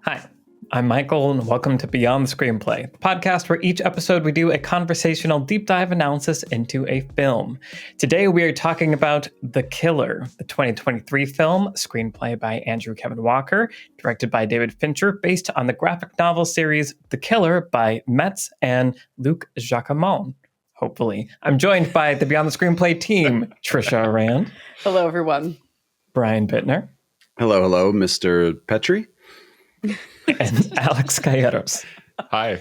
Hi, I'm Michael, and welcome to Beyond the Screenplay, the podcast where each episode we do a conversational deep dive analysis into a film. Today we are talking about The Killer, the 2023 film, screenplay by Andrew Kevin Walker, directed by David Fincher, based on the graphic novel series The Killer by Metz and Luc Jacquemont. Hopefully. I'm joined by the Beyond the Screenplay team, Trisha Rand. Hello, everyone. Brian Bittner. Hello, Mr. Petrie. And Alex Calleros. Hi.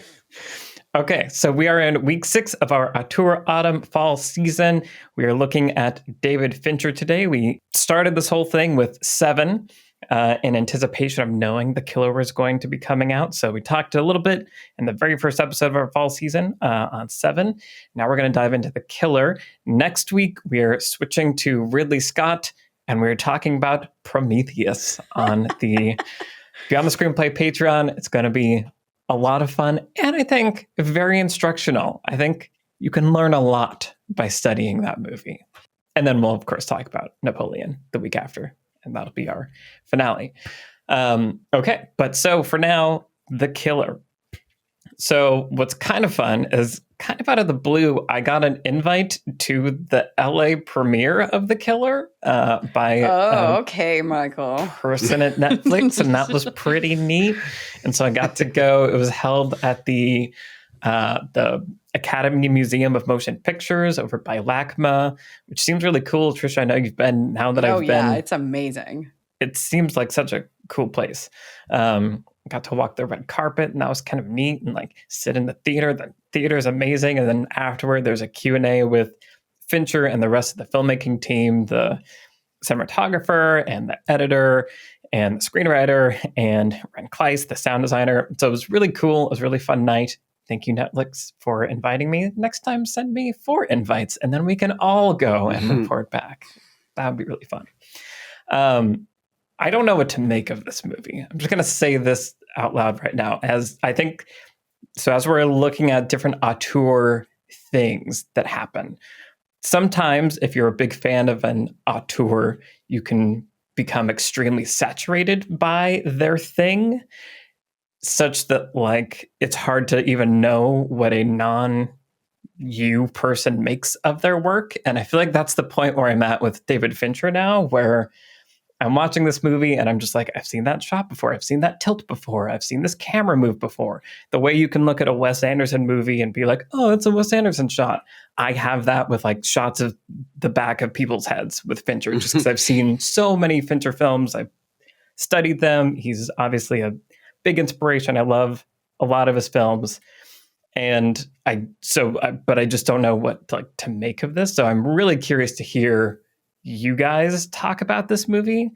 Okay, so we are in week 6 of our Auteur Autumn Fall season. We are looking at David Fincher today. We started this whole thing with 7 in anticipation of knowing The Killer was going to be coming out. So we talked a little bit in the very first episode of our fall season on 7. Now we're going to dive into The Killer. Next week, we are switching to Ridley Scott, and we're talking about Prometheus on the Beyond the Screenplay Patreon. It's going to be a lot of fun and I think very instructional. I think you can learn a lot by studying that movie. And then we'll, of course, talk about Napoleon the week after, and that'll be our finale. Okay, but so for now, The Killer. So what's kind of fun is kind of out of the blue, I got an invite to the LA premiere of The Killer by okay, Michael. person at Netflix, and that was pretty neat. And so I got to go. It was held at the Academy Museum of Motion Pictures over by LACMA, which seems really cool. Trisha, I know you've been now that I've been. Yeah, it's amazing. It seems like such a cool place. Got to walk the red carpet, and that was kind of neat, and like sit in the theater. The theater is amazing. And then afterward, there's a Q&A with Fincher and the rest of the filmmaking team, the cinematographer and the editor and the screenwriter and Ren Kleiss, the sound designer. So it was really cool. It was a really fun night. Thank you, Netflix, for inviting me. Next time, send me 4 invites, and then we can all go and report back. That would be really fun. I don't know what to make of this movie. I'm just going to say this out loud right now. As we're looking at different auteur things that happen, sometimes if you're a big fan of an auteur, you can become extremely saturated by their thing, such that like it's hard to even know what a non-you person makes of their work. And I feel like that's the point where I'm at with David Fincher now, where I'm watching this movie and I'm just like, I've seen that shot before. I've seen that tilt before. I've seen this camera move before. The way you can look at a Wes Anderson movie and be like, oh, it's a Wes Anderson shot. I have that with like shots of the back of people's heads with Fincher, just because I've seen so many Fincher films. I've studied them. He's obviously a big inspiration. I love a lot of his films. But I just don't know what to make of this. So I'm really curious to hear you guys talk about this movie.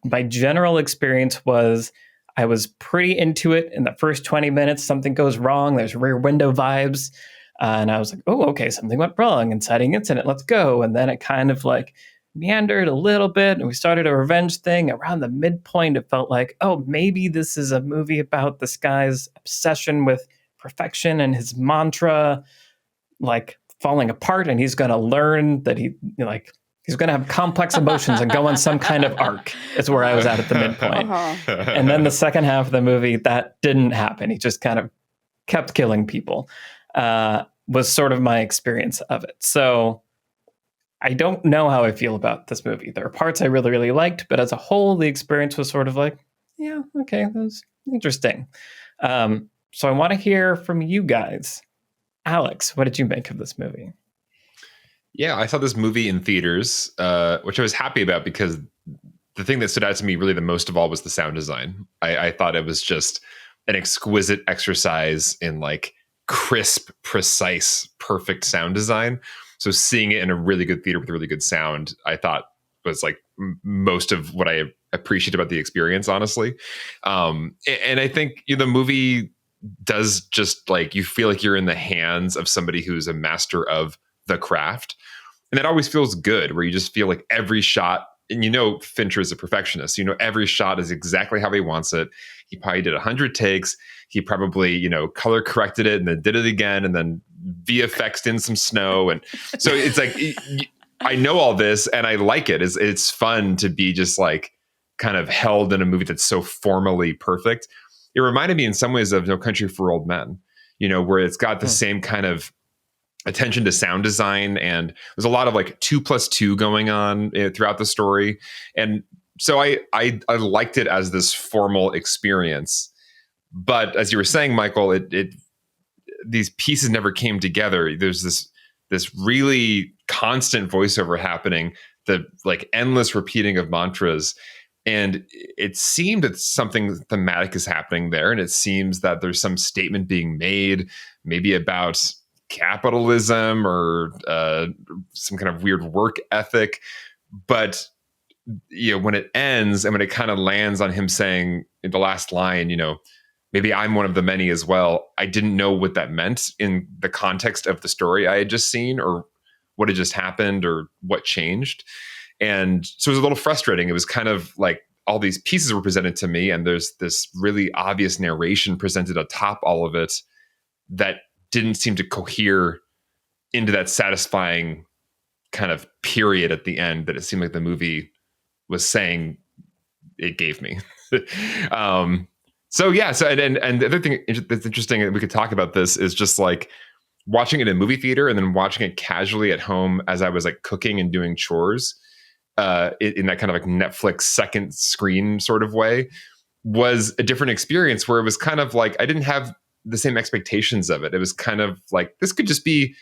My general experience was I was pretty into it. In the first 20 minutes, something goes wrong. There's Rear Window vibes. And I was like, oh, okay, something went wrong. Inciting incident, let's go. And then it kind of like meandered a little bit. And we started a revenge thing. Around the midpoint, it felt like, oh, maybe this is a movie about this guy's obsession with perfection and his mantra like falling apart. And he's going to learn that he's going to have complex emotions and go on some kind of arc. Is where I was at the midpoint. And then the second half of the movie, that didn't happen. He just kind of kept killing people, was sort of my experience of it. So I don't know how I feel about this movie. There are parts I really, really liked, but as a whole, the experience was sort of like, yeah, okay, that was interesting. So I want to hear from you guys. Alex, what did you make of this movie? Yeah, I saw this movie in theaters, which I was happy about because the thing that stood out to me really the most of all was the sound design. I thought it was just an exquisite exercise in like crisp, precise, perfect sound design. So seeing it in a really good theater with really good sound, I thought was like most of what I appreciate about the experience, honestly. And I think the movie does just like, you feel like you're in the hands of somebody who's a master of the craft. And that always feels good, where you just feel like every shot, and Fincher is a perfectionist. Every shot is exactly how he wants it. He probably did 100 takes. He probably, color corrected it and then did it again and then VFX'd in some snow. And so it's like, I know all this and I like it. It's fun to be just like kind of held in a movie that's so formally perfect. it reminded me in some ways of No Country for Old Men, where it's got the same kind of attention to sound design, and there's a lot of like 2+2 going on throughout the story. And so I liked it as this formal experience. But as you were saying, Michael, it these pieces never came together. There's this really constant voiceover happening, the like endless repeating of mantras. And it seemed that something thematic is happening there. And it seems that there's some statement being made, maybe about capitalism or some kind of weird work ethic. But when it ends and when it kind of lands on him saying in the last line, maybe I'm one of the many as well, I didn't know what that meant in the context of the story I had just seen, or what had just happened, or what changed. And so it was a little frustrating. It was kind of like all these pieces were presented to me, and there's this really obvious narration presented atop all of it that didn't seem to cohere into that satisfying kind of period at the end that it seemed like the movie was saying it gave me. So the other thing that's interesting that we could talk about this is just like watching it in a movie theater and then watching it casually at home as I was like cooking and doing chores in that kind of like Netflix second screen sort of way was a different experience, where it was kind of like I didn't have the same expectations of it. It was kind of like this could just be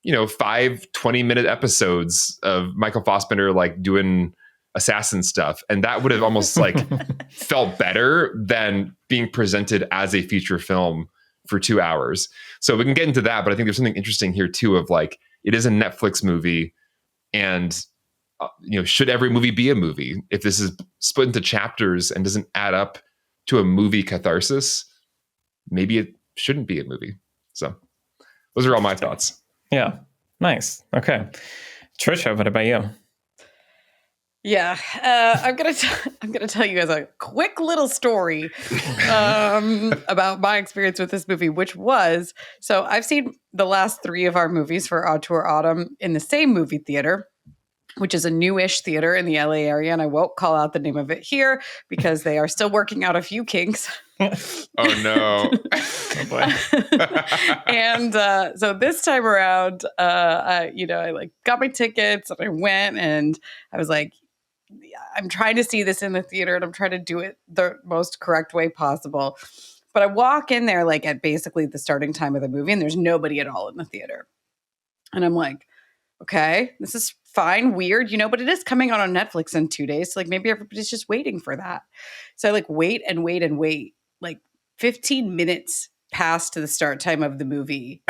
5 20-minute episodes of Michael Fassbender like doing assassin stuff, and that would have almost like felt better than being presented as a feature film for 2 hours. So we can get into that, but I think there's something interesting here too of like it is a Netflix movie, and should every movie be a movie? If this is split into chapters and doesn't add up to a movie catharsis, maybe it shouldn't be a movie. So those are all my thoughts. Yeah, nice. Okay, Trisha, what about you? Yeah, I'm gonna tell you guys a quick little story about my experience with this movie, which was, so I've seen the last 3 of our movies for Auteur Autumn in the same movie theater, which is a newish theater in the LA area, and I won't call out the name of it here because they are still working out a few kinks. Oh no! Oh boy. And so this time around, I like got my tickets and I went, and I was like, I'm trying to see this in the theater, and I'm trying to do it the most correct way possible. But I walk in there like at basically the starting time of the movie, and there's nobody at all in the theater. And I'm like, okay, this is fine, weird, but it is coming out on Netflix in 2 days. So like maybe everybody's just waiting for that. So I like wait and wait and wait. Like 15 minutes past to the start time of the movie.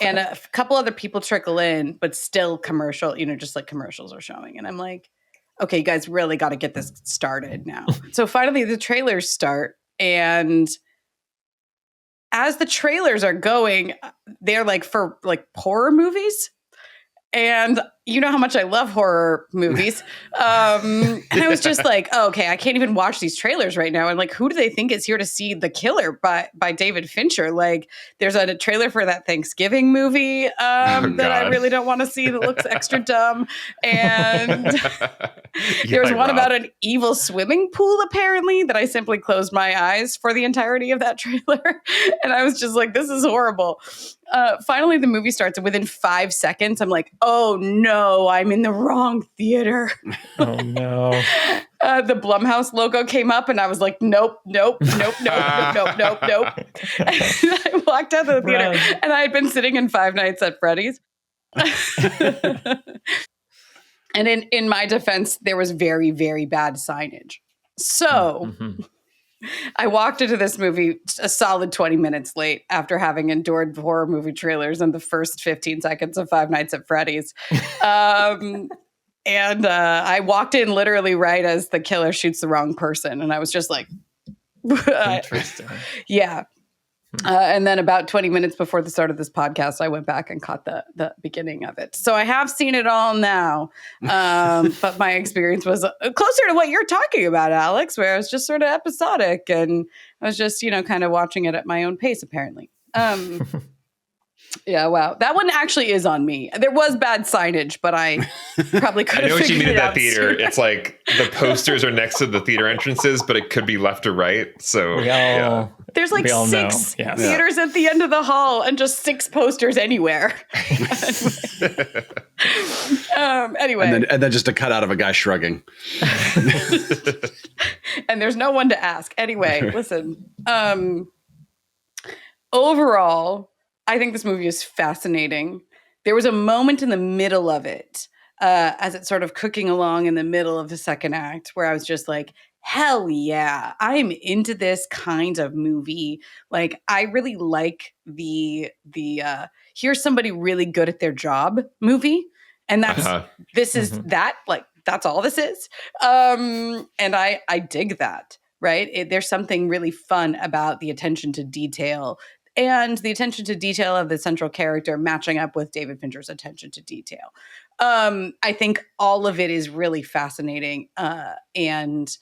And a couple other people trickle in, but still commercial, just like commercials are showing. And I'm like, okay, you guys really got to get this started now. So finally the trailers start, and as the trailers are going, they're like for like horror movies. And you know how much I love horror movies. And I was just like, oh, okay, I can't even watch these trailers right now. And like, who do they think is here to see The Killer by David Fincher? Like, there's a trailer for that Thanksgiving movie that I really don't want to see that looks extra dumb. And there was one about an evil swimming pool, apparently, that I simply closed my eyes for the entirety of that trailer. And I was just like, this is horrible. Finally, the movie starts, and within 5 seconds, I'm like, oh no, I'm in the wrong theater. Oh no. The Blumhouse logo came up, and I was like, nope. And I walked out of the theater, and I had been sitting in Five Nights at Freddy's. And in my defense, there was very, very bad signage. So I walked into this movie a solid 20 minutes late after having endured horror movie trailers and the first 15 seconds of Five Nights at Freddy's. And I walked in literally right as the killer shoots the wrong person. And I was just like, Interesting. Yeah. And then about 20 minutes before the start of this podcast, I went back and caught the beginning of it. So I have seen it all now. But my experience was closer to what you're talking about, Alex, where it was just sort of episodic. And I was just, kind of watching it at my own pace, apparently. Yeah, wow. That one actually is on me. There was bad signage, but I probably could I have know what you figured mean it in that out theater. sooner. It's like the posters are next to the theater entrances, but it could be left or right. So We all There's like we all know. 6 Yes. theaters at the end of the hall and just 6 posters anywhere. Anyway. And then just a cut out of a guy shrugging. And there's no one to ask. Anyway, listen. Overall, I think this movie is fascinating. There was a moment in the middle of it, as it's sort of cooking along in the middle of the second act, where I was just like, hell yeah, I'm into this kind of movie. Like, I really like the here's somebody really good at their job movie. And this is that, like, that's all this is. And I dig that, right? There's something really fun about the attention to detail and the attention to detail of the central character matching up with David Fincher's attention to detail. I think all of it is really fascinating. And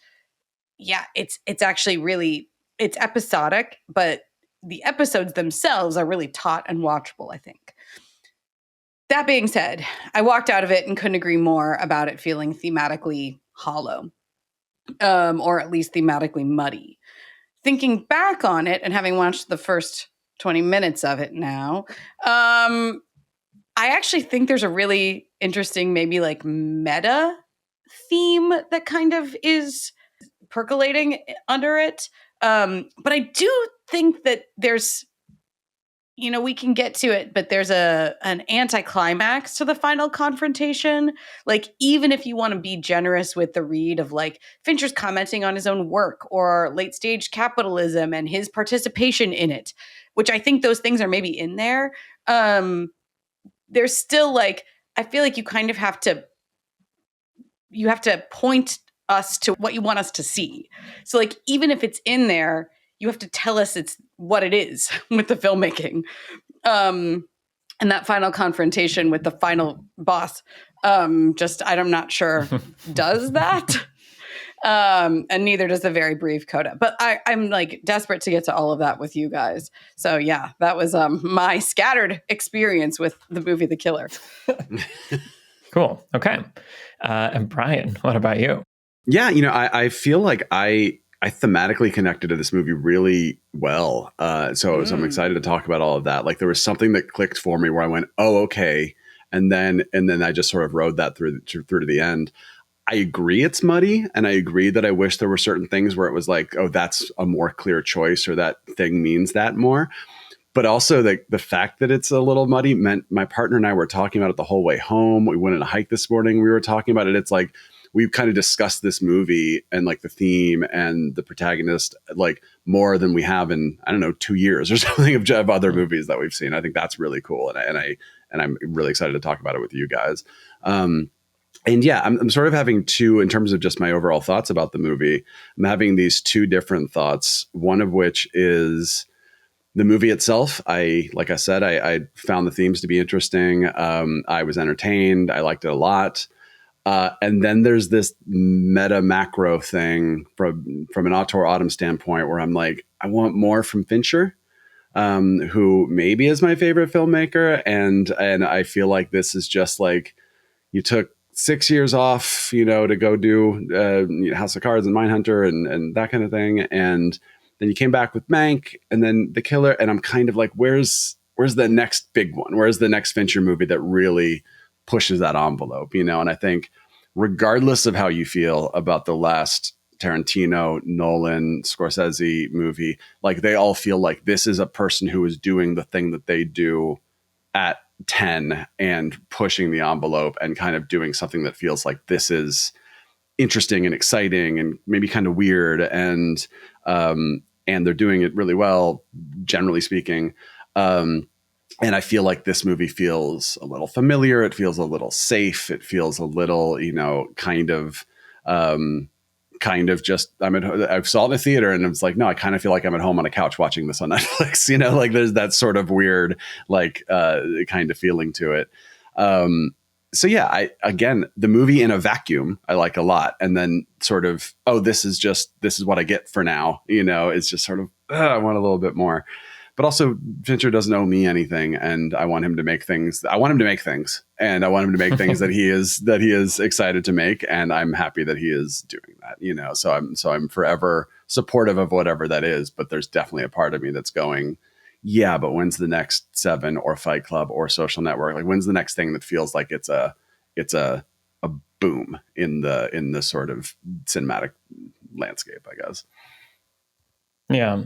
yeah, it's actually really, it's episodic, but the episodes themselves are really taut and watchable, I think. That being said, I walked out of it and couldn't agree more about it feeling thematically hollow, or at least thematically muddy. Thinking back on it and having watched the first 20 minutes of it now, I actually think there's a really interesting, maybe like meta theme that kind of is percolating under it. But I do think that there's, we can get to it, but there's an anticlimax to the final confrontation. Like, even if you want to be generous with the read of like Fincher's commenting on his own work or late stage capitalism and his participation in it, which I think those things are maybe in there. There's still like, I feel like you kind of have to point us to what you want us to see. So like, even if it's in there, you have to tell us it's what it is with the filmmaking. And that final confrontation with the final boss, I'm not sure does that. And neither does the very brief coda. But I'm like desperate to get to all of that with you guys. So yeah, that was my scattered experience with the movie The Killer. Cool. Okay. And Brian, what about you? Yeah, I feel like I thematically connected to this movie really well. So I'm excited to talk about all of that. Like, there was something that clicked for me where I went, oh, okay. And then I just sort of rode that through to the end. I agree it's muddy, and I agree that I wish there were certain things where it was like, oh, that's a more clear choice, or that thing means that more. But also the fact that it's a little muddy meant my partner and I were talking about it the whole way home. We went on a hike this morning. We were talking about it. It's like, we've kind of discussed this movie and like the theme and the protagonist like more than we have in, I don't know, 2 years or something of other movies that we've seen. I think that's really cool. And I'm really excited to talk about it with you guys. And yeah, I'm sort of having two, in terms of just my overall thoughts about the movie, I'm having these two different thoughts. One of which is the movie itself. Like I said, I found the themes to be interesting. I was entertained. I liked it a lot. And then there's this meta macro thing from an auteur autumn standpoint where I'm like, I want more from Fincher, who maybe is my favorite filmmaker. And I feel like this is just like, you took 6 years off, to go do House of Cards and Mindhunter and that kind of thing. And then you came back with Mank and then The Killer. And I'm kind of like, where's the next big one? Where's the next Fincher movie that really pushes that envelope, And I think regardless of how you feel about the last Tarantino, Nolan, Scorsese movie, like, they all feel like this is a person who is doing the thing that they do at 10 and pushing the envelope and kind of doing something that feels like this is interesting and exciting and maybe kind of weird. And they're doing it really well, generally speaking. And I feel like this movie feels a little familiar. It feels a little safe. It feels a little, kind of just, I saw it in the theater and it's like, no, I kind of feel like I'm at home on a couch watching this on Netflix, like there's that sort of weird, like, kind of feeling to it. So yeah, again, the movie in a vacuum, I like a lot. And then sort of, oh, this is what I get for now. It's just sort of, I want a little bit more. but also Fincher doesn't owe me anything, and I want him to make things. I want him to make things, and I want him to make things that he is excited to make, and I'm happy that he is doing that. You know, so I'm forever supportive of whatever that is. But there's definitely a part of me that's going, yeah, but when's the next Seven or Fight Club or Social Network? Like, when's the next thing that feels like it's a boom in the sort of cinematic landscape, I guess. Yeah.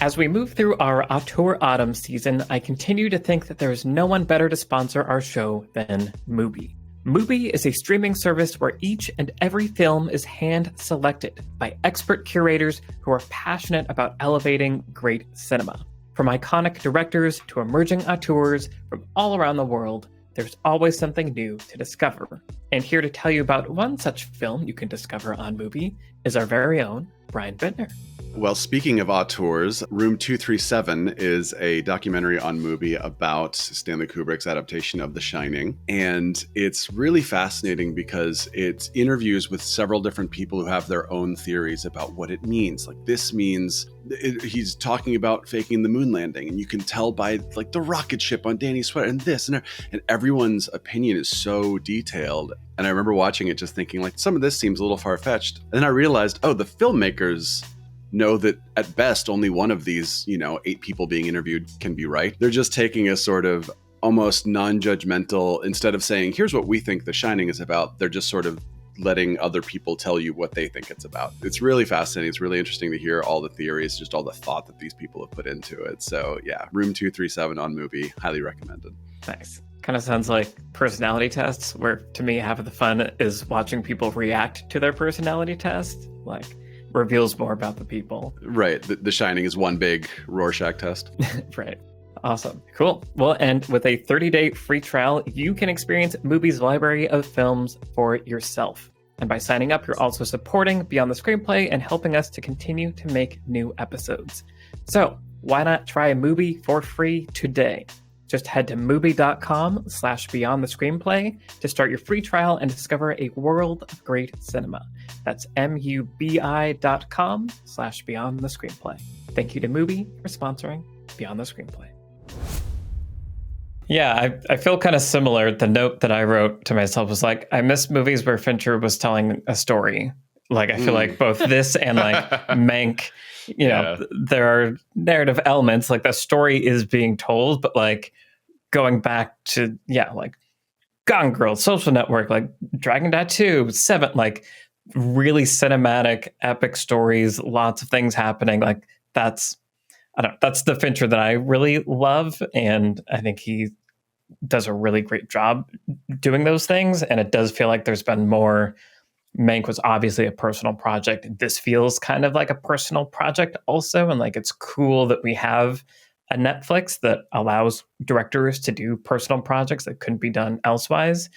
As we move through our Auteur Autumn season, I continue to think that there is no one better to sponsor our show than Mubi. Mubi is a streaming service where each and every film is hand-selected by expert curators who are passionate about elevating great cinema. From iconic directors to emerging auteurs from all around the world, there's always something new to discover. And here to tell you about one such film you can discover on Mubi is our very own Brian Bittner. Well, speaking of auteurs, Room 237 is a documentary on Mubi about Stanley Kubrick's adaptation of The Shining. And it's really fascinating because it's interviews with several different people who have their own theories about what it means. Like, this means he's talking about faking the moon landing, and you can tell by like the rocket ship on Danny's sweater and this and everyone's opinion is so detailed. And I remember watching it just thinking, like, some of this seems a little far-fetched. And then I realized, oh, the filmmakers know that at best only one of these, 8 people being interviewed can be right. They're just taking a sort of almost non-judgmental, instead of saying, here's what we think The Shining is about, they're just sort of letting other people tell you what they think it's about. It's really fascinating. It's really interesting to hear all the theories, just all the thought that these people have put into it. So yeah, Room 237 on Mubi, highly recommended. Nice. Kind of sounds like personality tests, where to me half of the fun is watching people react to their personality test. Like, reveals more about the people. Right. The Shining is one big Rorschach test. Right. Awesome. Cool. Well, and with a 30-day free trial, you can experience Mubi's library of films for yourself. And by signing up, you're also supporting Beyond the Screenplay and helping us to continue to make new episodes. So why not try Mubi for free today? Just head to Mubi.com/Beyond the Screenplay to start your free trial and discover a world of great cinema. That's MUBI.com/Beyond the Screenplay. Thank you to Mubi for sponsoring Beyond the Screenplay. Yeah, I feel kind of similar. The note that I wrote to myself was like, I miss movies where Fincher was telling a story. Like, I feel like both this and like Mank, there are narrative elements, like the story is being told, but like going back to, like Gone Girl, Social Network, like Dragon Tattoo, Seven, like really cinematic, epic stories, lots of things happening. Like that's the Fincher that I really love. And I think he does a really great job doing those things. And it does feel like there's been more. Mank was obviously a personal project. This feels kind of like a personal project also. And like, it's cool that we have a Netflix that allows directors to do personal projects that couldn't be done elsewise.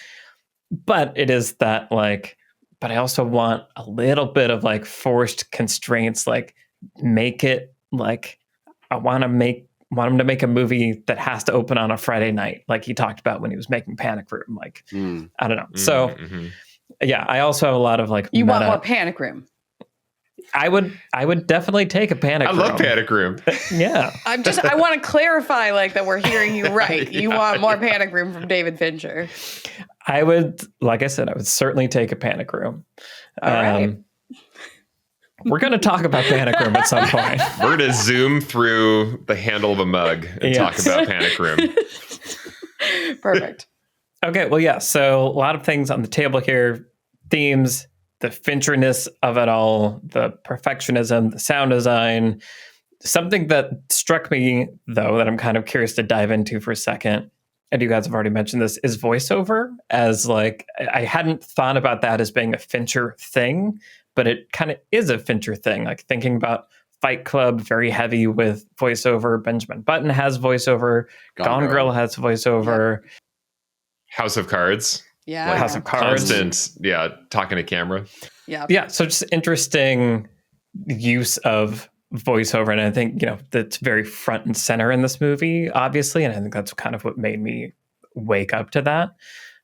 But it is that like, but I also want a little bit of like forced constraints, like make it like, I want him to make a movie that has to open on a Friday night. Like he talked about when he was making Panic Room. Like, I don't know. So yeah, I also have a lot of like, you want more Panic Room. I would definitely take a Panic Room. I love Panic Room. Yeah. I want to clarify like that we're hearing you right. You want more Panic Room from David Fincher. I would, like I said, I would certainly take a Panic Room. All right. We're going to talk about Panic Room at some point. We're going to zoom through the handle of a mug and talk about Panic Room. Perfect. Okay, well, yeah. So a lot of things on the table here. Themes, the Fincherness of it all, the perfectionism, the sound design. Something that struck me, though, that I'm kind of curious to dive into for a second, and you guys have already mentioned this, is voiceover. As like, I hadn't thought about that as being a Fincher thing, but it kind of is a Fincher thing. Like thinking about Fight Club, very heavy with voiceover. Benjamin Button has voiceover. Gone Girl has voiceover. Yep. House of Cards. Yeah. Like House of Cards. Constant, talking to camera. Yeah. Yeah. So just interesting use of voiceover. And I think, that's very front and center in this movie, obviously. And I think that's kind of what made me wake up to that.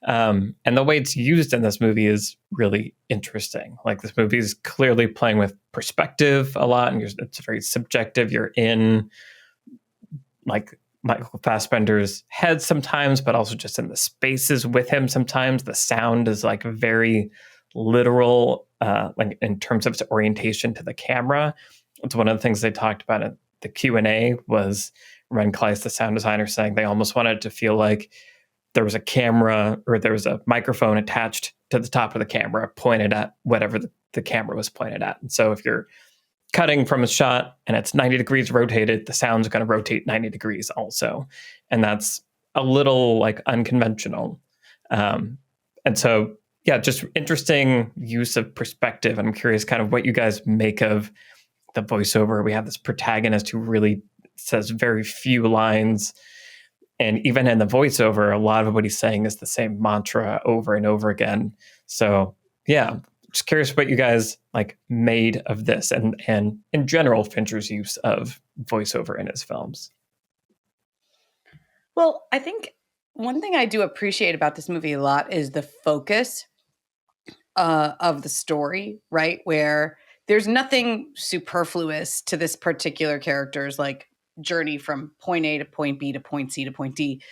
And the way it's used in this movie is really interesting. Like, this movie is clearly playing with perspective a lot, and it's very subjective. You're in like Michael Fassbender's head sometimes, but also just in the spaces with him sometimes. The sound is like very literal, like in terms of its orientation to the camera. It's one of the things they talked about at the Q&A was Ren Kleiss, the sound designer, saying they almost wanted it to feel like there was a camera or there was a microphone attached to the top of the camera pointed at whatever the camera was pointed at. And so if you're cutting from a shot and it's 90 degrees rotated, the sound's going to rotate 90 degrees also. And that's a little like unconventional. And so, yeah, just interesting use of perspective. And I'm curious kind of what you guys make of the voiceover. We have this protagonist who really says very few lines. And even in the voiceover, a lot of what he's saying is the same mantra over and over again. So, yeah, just curious what you guys like made of this and in general, Fincher's use of voiceover in his films. Well, I think one thing I do appreciate about this movie a lot is the focus of the story, right? Where there's nothing superfluous to this particular character's like journey from point A to point B to point C to point D,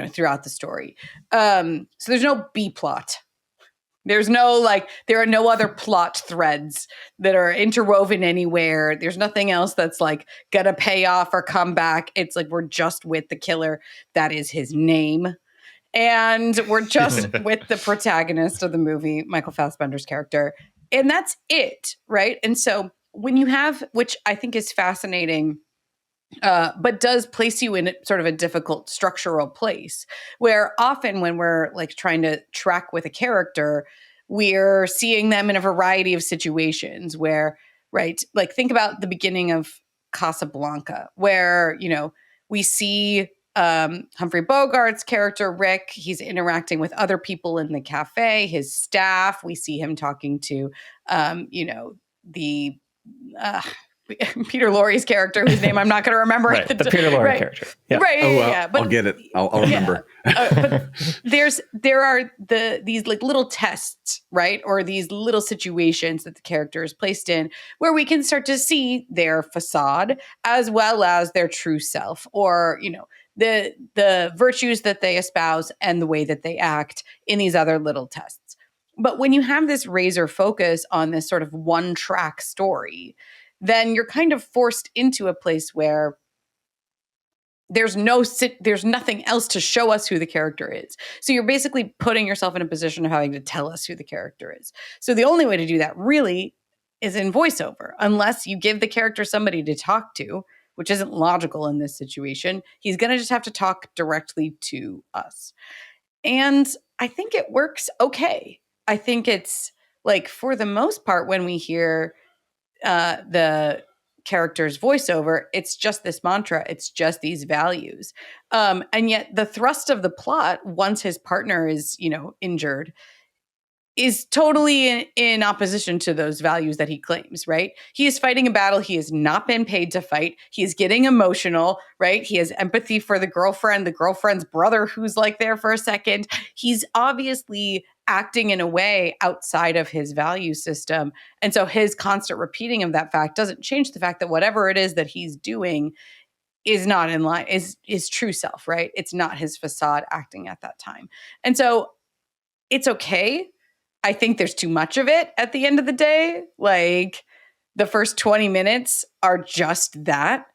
throughout the story. So there's no B plot. There's no there are no other plot threads that are interwoven anywhere. There's nothing else that's like gonna pay off or come back. It's like we're just with the killer. That is his name. And we're just with the protagonist of the movie, Michael Fassbender's character. And that's it, right? And so when you have, which I think is fascinating, but does place you in sort of a difficult structural place where often when we're like trying to track with a character, we're seeing them in a variety of situations where, right, like think about the beginning of Casablanca, where, we see Humphrey Bogart's character, Rick. He's interacting with other people in the cafe, his staff. We see him talking to, the Peter Lorre's character, whose name I'm not going to remember. Right, the Peter Lorre character. Yeah. Right. Yeah. But I'll get it. I'll remember. But there are these like little tests, right? Or these little situations that the character is placed in where we can start to see their facade as well as their true self, or, the virtues that they espouse and the way that they act in these other little tests. But when you have this razor focus on this sort of one track story, then you're kind of forced into a place where there's nothing else to show us who the character is. So you're basically putting yourself in a position of having to tell us who the character is. So the only way to do that really is in voiceover, unless you give the character somebody to talk to, which isn't logical in this situation. He's going to just have to talk directly to us. And I think it works okay. I think it's like, for the most part, when we hear the character's voiceover, it's just this mantra, it's just these values. And yet the thrust of the plot, once his partner is, injured, is totally in opposition to those values that he claims, right? He is fighting a battle he has not been paid to fight. He is getting emotional, right? He has empathy for the girlfriend's brother who's like there for a second. He's obviously acting in a way outside of his value system. And so his constant repeating of that fact doesn't change the fact that whatever it is that he's doing is not in line, is his true self, right? It's not his facade acting at that time. And so it's okay. I think there's too much of it at the end of the day. Like, the first 20 minutes are just that.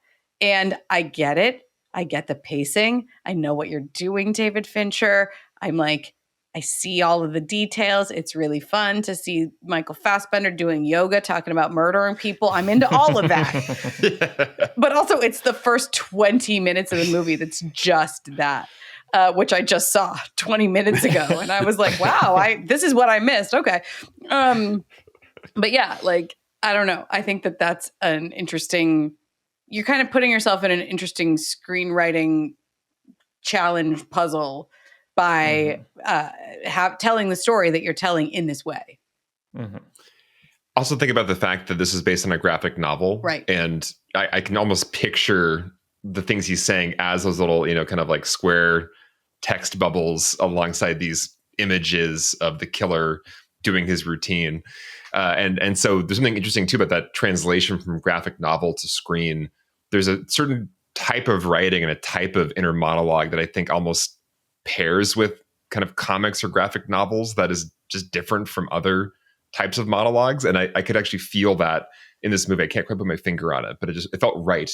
And I get it. I get the pacing. I know what you're doing, David Fincher. I'm like, I see all of the details. It's really fun to see Michael Fassbender doing yoga, talking about murdering people. I'm into all of that. But also, it's the first 20 minutes of the movie that's just that. Which I just saw 20 minutes ago. And I was like, wow, this is what I missed. Okay. But yeah, like, I don't know. I think that that's an interesting, you're kind of putting yourself in an interesting screenwriting challenge puzzle by telling the story that you're telling in this way. Mm-hmm. Also think about the fact that this is based on a graphic novel. Right. And I can almost picture the things he's saying as those little, kind of like square text bubbles alongside these images of the killer doing his routine. And so there's something interesting too about that translation from graphic novel to screen. There's a certain type of writing and a type of inner monologue that I think almost pairs with kind of comics or graphic novels that is just different from other types of monologues. And I could actually feel that in this movie. I can't quite put my finger on it, but it felt right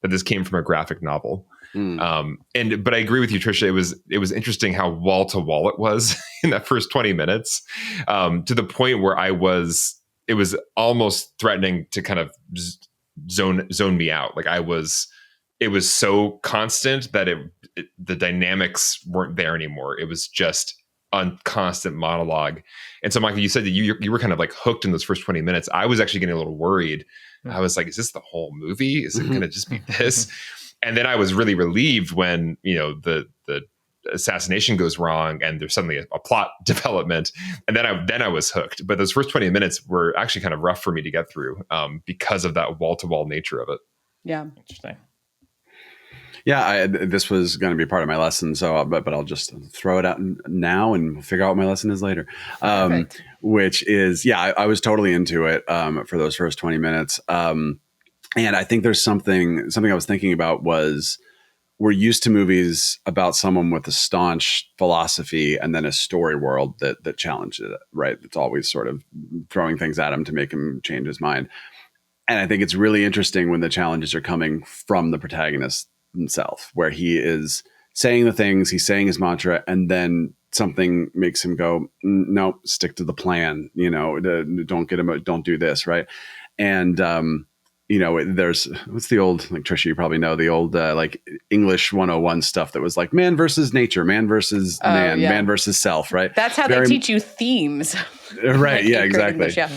that this came from a graphic novel. But I agree with you, Trisha. It was interesting how wall to wall it was in that first 20 minutes, to the point where it was almost threatening to kind of zone me out. Like it was so constant that the dynamics weren't there anymore. It was just on constant monologue. And so, Michael, you said that you were kind of like hooked in those first 20 minutes. I was actually getting a little worried. I was like, is this the whole movie? Is it going to just be this? And then I was really relieved when, the assassination goes wrong and there's suddenly a plot development. And then I was hooked. But those first 20 minutes were actually kind of rough for me to get through, because of that wall-to-wall nature of it. Yeah. Interesting. Yeah, this was going to be part of my lesson, but I'll just throw it out now and figure out what my lesson is later. Which is, I was totally into it for those first 20 minutes. And I think there's something I was thinking about was, we're used to movies about someone with a staunch philosophy and then a story world that challenges it, right? It's always sort of throwing things at him to make him change his mind. And I think it's really interesting when the challenges are coming from the protagonist himself, where he is saying the things, he's saying his mantra, and then something makes him go, no, stick to the plan, don't do this, right? And there's, what's the old, like, Trisha, you probably know the old like English 101 stuff that was like man versus nature, man versus man, man versus self, right? That's how they teach you themes. Right. Yeah, exactly. English, yeah.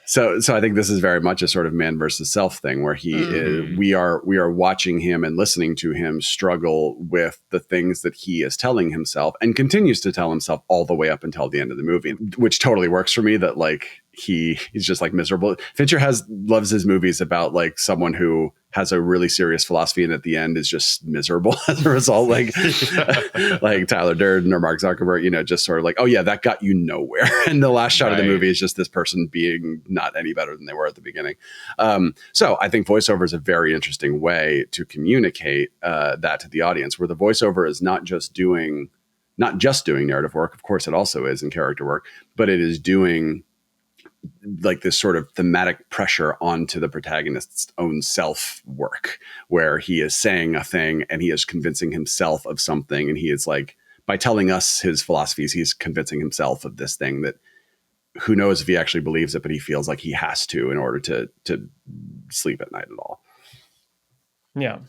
So I think this is very much a sort of man versus self thing, where he is, we are watching him and listening to him struggle with the things that he is telling himself and continues to tell himself all the way up until the end of the movie, which totally works for me. That like he's just like miserable. Fincher loves his movies about like someone who has a really serious philosophy and at the end is just miserable as a result, like like Tyler Durden or Mark Zuckerberg, just sort of like, oh yeah, that got you nowhere. And the last shot of the movie is just this person being not any better than they were at the beginning. So I think voiceover is a very interesting way to communicate that to the audience, where the voiceover is not just doing narrative work. Of course, it also is in character work, but it is doing like this sort of thematic pressure onto the protagonist's own self work, where he is saying a thing and he is convincing himself of something. And he is like, by telling us his philosophies, he's convincing himself of this thing that who knows if he actually believes it, but he feels like he has to in order to sleep at night at all. Yeah.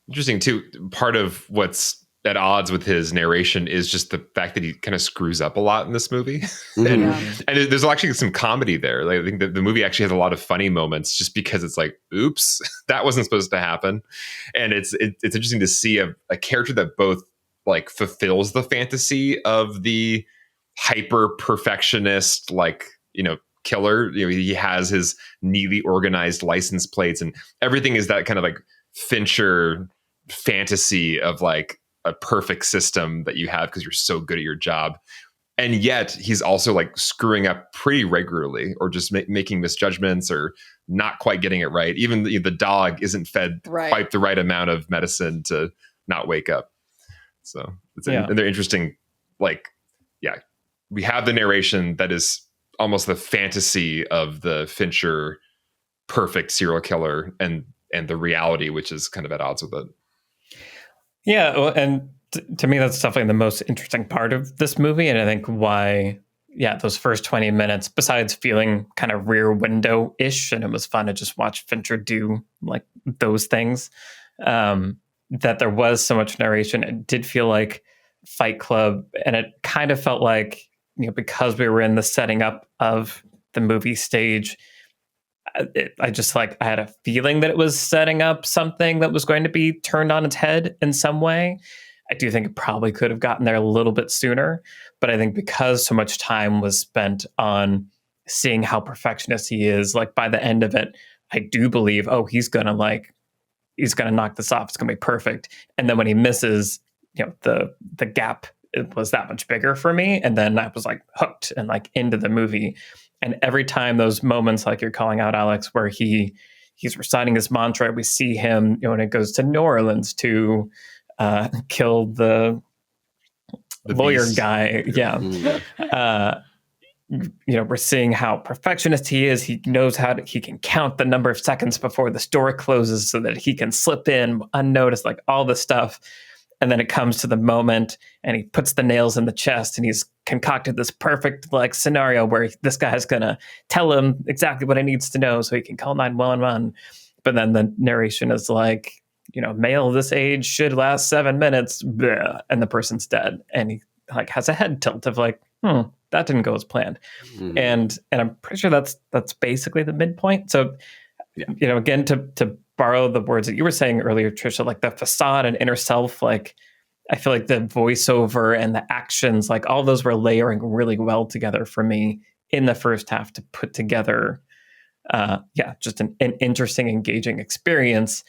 Interesting too. Part of what's at odds with his narration is just the fact that he kind of screws up a lot in this movie. And there's actually some comedy there. Like, I think that the movie actually has a lot of funny moments just because it's like, oops, that wasn't supposed to happen. And it's interesting to see a character that both like fulfills the fantasy of the hyper perfectionist, like, killer. He has his neatly organized license plates and everything is that kind of like Fincher fantasy of like a perfect system that you have because you're so good at your job. And yet he's also like screwing up pretty regularly, or just making misjudgments or not quite getting it right. Even the dog isn't fed quite the right amount of medicine to not wake up. So and they're interesting. Like, we have the narration that is almost the fantasy of the Fincher perfect serial killer and the reality, which is kind of at odds with it. Yeah, well, and to me, that's definitely the most interesting part of this movie. And I think why, those first 20 minutes, besides feeling kind of Rear Window-ish, and it was fun to just watch Fincher do like those things, that there was so much narration. It did feel like Fight Club, and it kind of felt like, because we were in the setting up of the movie stage, I had a feeling that it was setting up something that was going to be turned on its head in some way. I do think it probably could have gotten there a little bit sooner, but I think because so much time was spent on seeing how perfectionist he is, like by the end of it, I do believe, he's gonna knock this off. It's gonna be perfect. And then when he misses, the gap it was that much bigger for me. And then I was like hooked and like into the movie. And every time those moments, like you're calling out, Alex, where he's reciting his mantra, we see him, when it goes to New Orleans to kill the lawyer beast. guy. Yeah. We're seeing how perfectionist he is. He knows he can count the number of seconds before the store closes so that he can slip in unnoticed, like all this stuff. And then it comes to the moment and he puts the nails in the chest and he's concocted this perfect like scenario where this guy is going to tell him exactly what he needs to know so he can call 911. But then the narration is like, male this age should last 7 minutes. Bleh, and the person's dead. And he like has a head tilt of like, that didn't go as planned. Mm-hmm. And I'm pretty sure that's basically the midpoint. So, again, to borrow the words that you were saying earlier, Trisha, like the facade and inner self, like I feel like the voiceover and the actions, like all those were layering really well together for me in the first half to put together, just an interesting, engaging experience.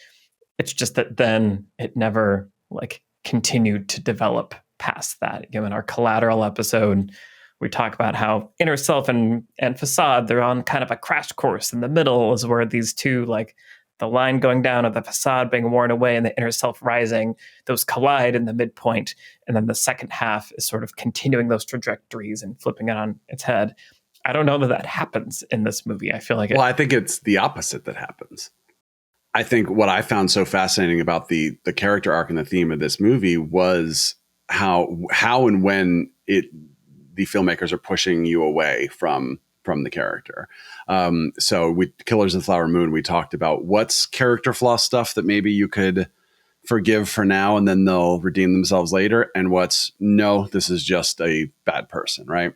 It's just that then it never like continued to develop past that. In our Collateral episode, we talk about how inner self and facade, they're on kind of a crash course. In the middle is where these two, like the line going down of the facade being worn away and the inner self rising, those collide in the midpoint. And then the second half is sort of continuing those trajectories and flipping it on its head. I don't know that happens in this movie. I feel like I think it's the opposite that happens. I think what I found so fascinating about the character arc and the theme of this movie was how and when the filmmakers are pushing you away from the character. So with Killers of the Flower Moon, we talked about what's character flaw stuff that maybe you could forgive for now and then they'll redeem themselves later, and what's no, this is just a bad person, right?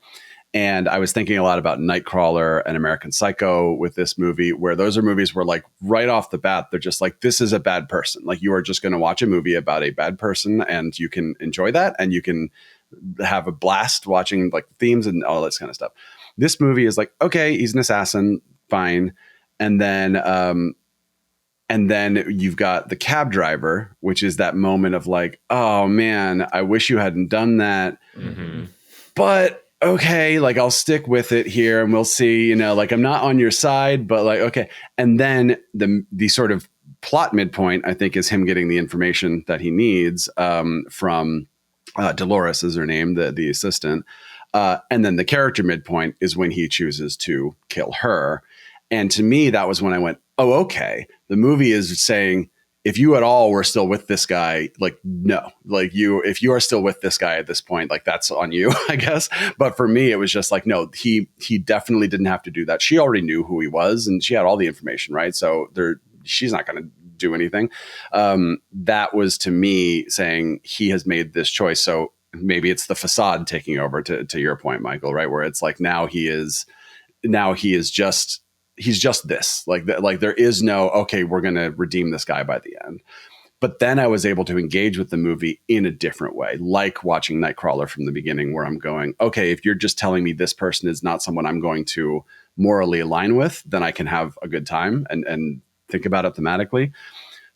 And I was thinking a lot about Nightcrawler and American Psycho with this movie, where those are movies where like right off the bat, they're just like, this is a bad person. Like you are just going to watch a movie about a bad person and you can enjoy that and you can have a blast watching like themes and all this kind of stuff. This movie is like, okay, he's an assassin, fine. And then you've got the cab driver, which is that moment of like, oh man, I wish you hadn't done that. Mm-hmm. But okay, like I'll stick with it here and we'll see, like I'm not on your side, but like, okay. And then the sort of plot midpoint, I think, is him getting the information that he needs from Dolores is her name, the assistant. And then the character midpoint is when he chooses to kill her. And to me, that was when I went, oh, okay. The movie is saying, if you at all were still with this guy, like, no, like if you are still with this guy at this point, like that's on you, I guess. But for me, it was just like, no, he definitely didn't have to do that. She already knew who he was and she had all the information, right? So she's not going to do anything. That was to me saying he has made this choice. So maybe it's the facade taking over to your point, Michael, right? Where it's like, he's just this, like there is no, okay, we're going to redeem this guy by the end. But then I was able to engage with the movie in a different way, like watching Nightcrawler from the beginning, where I'm going, okay, if you're just telling me this person is not someone I'm going to morally align with, then I can have a good time and think about it thematically.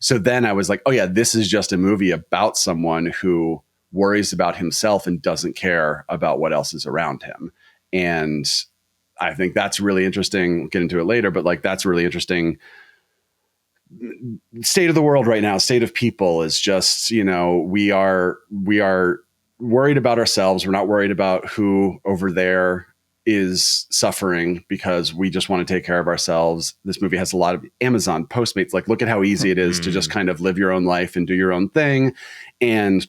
So then I was like, oh yeah, this is just a movie about someone who worries about himself and doesn't care about what else is around him. And I think that's really interesting. We'll get into it later, but like, that's really interesting. State of the world right now, state of people is just, we are worried about ourselves. We're not worried about who over there is suffering because we just want to take care of ourselves. This movie has a lot of Amazon Postmates. Like, look at how easy it is to just kind of live your own life and do your own thing. And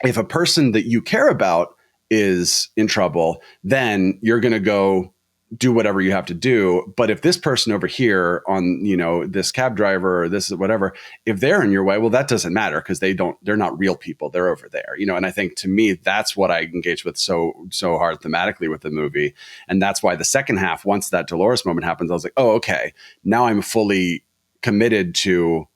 if a person that you care about is in trouble, then you're going to go do whatever you have to do. But if this person over here on, this cab driver or this whatever, if they're in your way, well, that doesn't matter because they're not real people. They're over there, and I think to me, that's what I engaged with so hard thematically with the movie. And that's why the second half, once that Dolores moment happens, I was like, oh, okay, now I'm fully committed to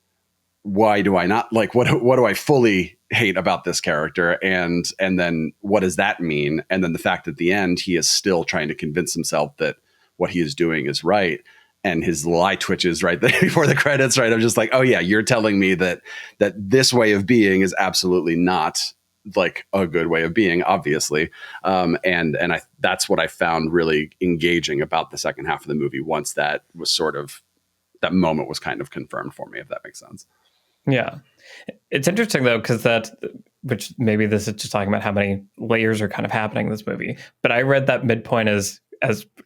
why do I not like, what do I fully hate about this character? And then what does that mean? And then the fact at the end, he is still trying to convince himself that what he is doing is right. And his little eye twitches right there before the credits, right? I'm just like, oh yeah, you're telling me that this way of being is absolutely not like a good way of being, obviously. And that's what I found really engaging about the second half of the movie once that moment was kind of confirmed for me, if that makes sense. Yeah. It's interesting though, because which maybe this is just talking about how many layers are kind of happening in this movie, but I read that midpoint as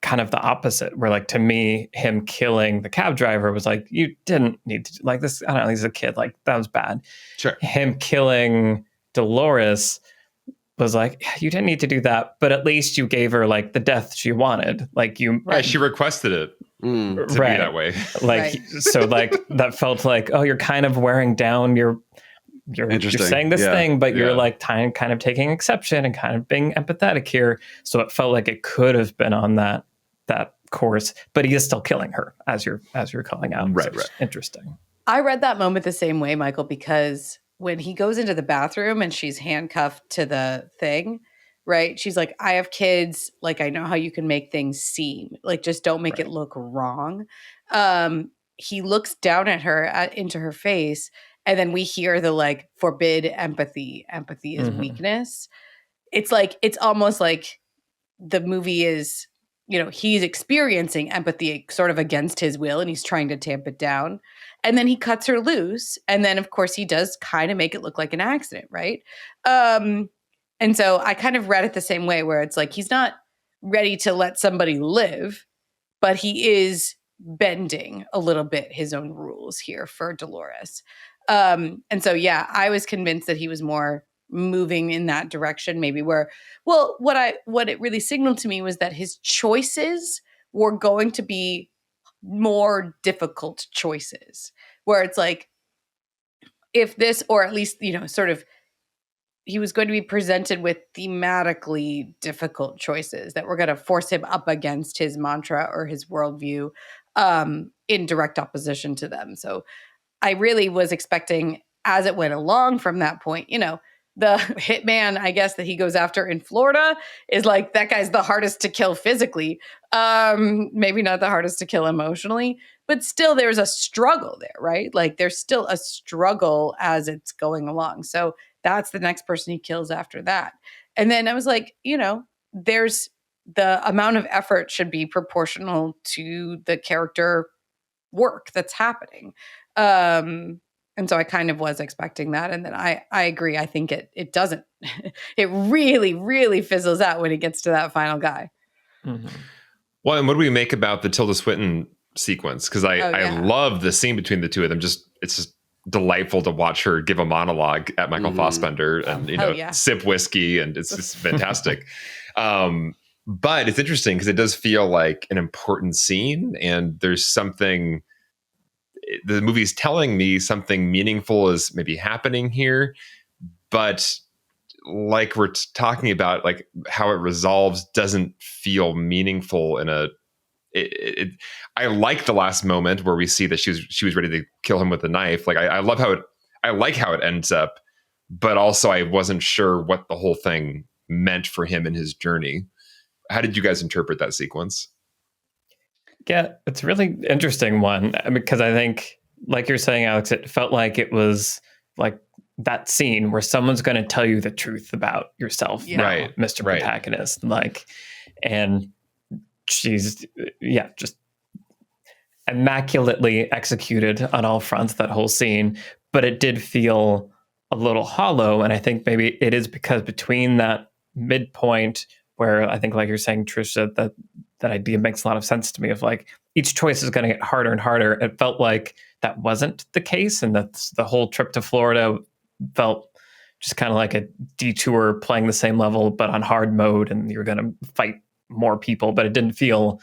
kind of the opposite, where like, to me, him killing the cab driver was like, you didn't need to, like, this, I don't know, he's a kid, like, that was bad. Sure. Him killing Dolores was like, you didn't need to do that, but at least you gave her like the death she wanted. Like Right, she requested it to be that way. Like, so like that felt like, oh, you're kind of wearing down you're saying this thing, but you're like kind of taking exception and kind of being empathetic here. So it felt like it could have been on that course, but he is still killing her as you're calling out. Right. Interesting. I read that moment the same way, Michael, because when he goes into the bathroom and she's handcuffed to the thing, right? She's like, I have kids. Like, I know how you can make things seem. Like, just don't make it look wrong. He looks down at her, into her face, and then we hear the like, forbid empathy. Empathy is weakness. It's like, it's almost like the movie is, he's experiencing empathy sort of against his will, and he's trying to tamp it down. And then he cuts her loose. And then, of course, he does kind of make it look like an accident, right? And so I kind of read it the same way, where it's like, he's not ready to let somebody live, but he is bending a little bit his own rules here for Dolores. And so, yeah, I was convinced that he was more moving in that direction, maybe where, well, what it really signaled to me was that his choices were going to be more difficult choices, where it's like, if this, or at least, sort of, he was going to be presented with thematically difficult choices that were going to force him up against his mantra or his worldview, in direct opposition to them. So I really was expecting, as it went along from that point, the hitman, I guess, that he goes after in Florida is like, that guy's the hardest to kill physically. Maybe not the hardest to kill emotionally, but still there's a struggle there, right? Like, there's still a struggle as it's going along. So that's the next person he kills after that. And then I was like, there's the amount of effort should be proportional to the character work that's happening. And so I kind of was expecting that. And then I agree. I think it doesn't. It really, really fizzles out when it gets to that final guy. Mm-hmm. Well, and what do we make about the Tilda Swinton sequence? Because I love the scene between the two of them. It's just delightful to watch her give a monologue at Michael Fassbender and sip whiskey, and it's just fantastic. But it's interesting because it does feel like an important scene, and there's something. The movie's telling me something meaningful is maybe happening here, but like we're talking about, like how it resolves doesn't feel meaningful I like the last moment where we see that she was ready to kill him with a knife. Like I love I like how it ends up, but also I wasn't sure what the whole thing meant for him in his journey. How did you guys interpret that sequence? Yeah, it's a really interesting one, because I think, like you're saying, Alex, it felt like it was like that scene where someone's going to tell you the truth about yourself, right, Mr. Protagonist. Like, and she's, just immaculately executed on all fronts, that whole scene. But it did feel a little hollow. And I think maybe it is because between that midpoint where I think, like you're saying, Trisha, that idea makes a lot of sense to me, of like, each choice is going to get harder and harder. It felt like that wasn't the case. And that's the whole trip to Florida felt just kind of like a detour, playing the same level, but on hard mode. And you're going to fight more people, but it didn't feel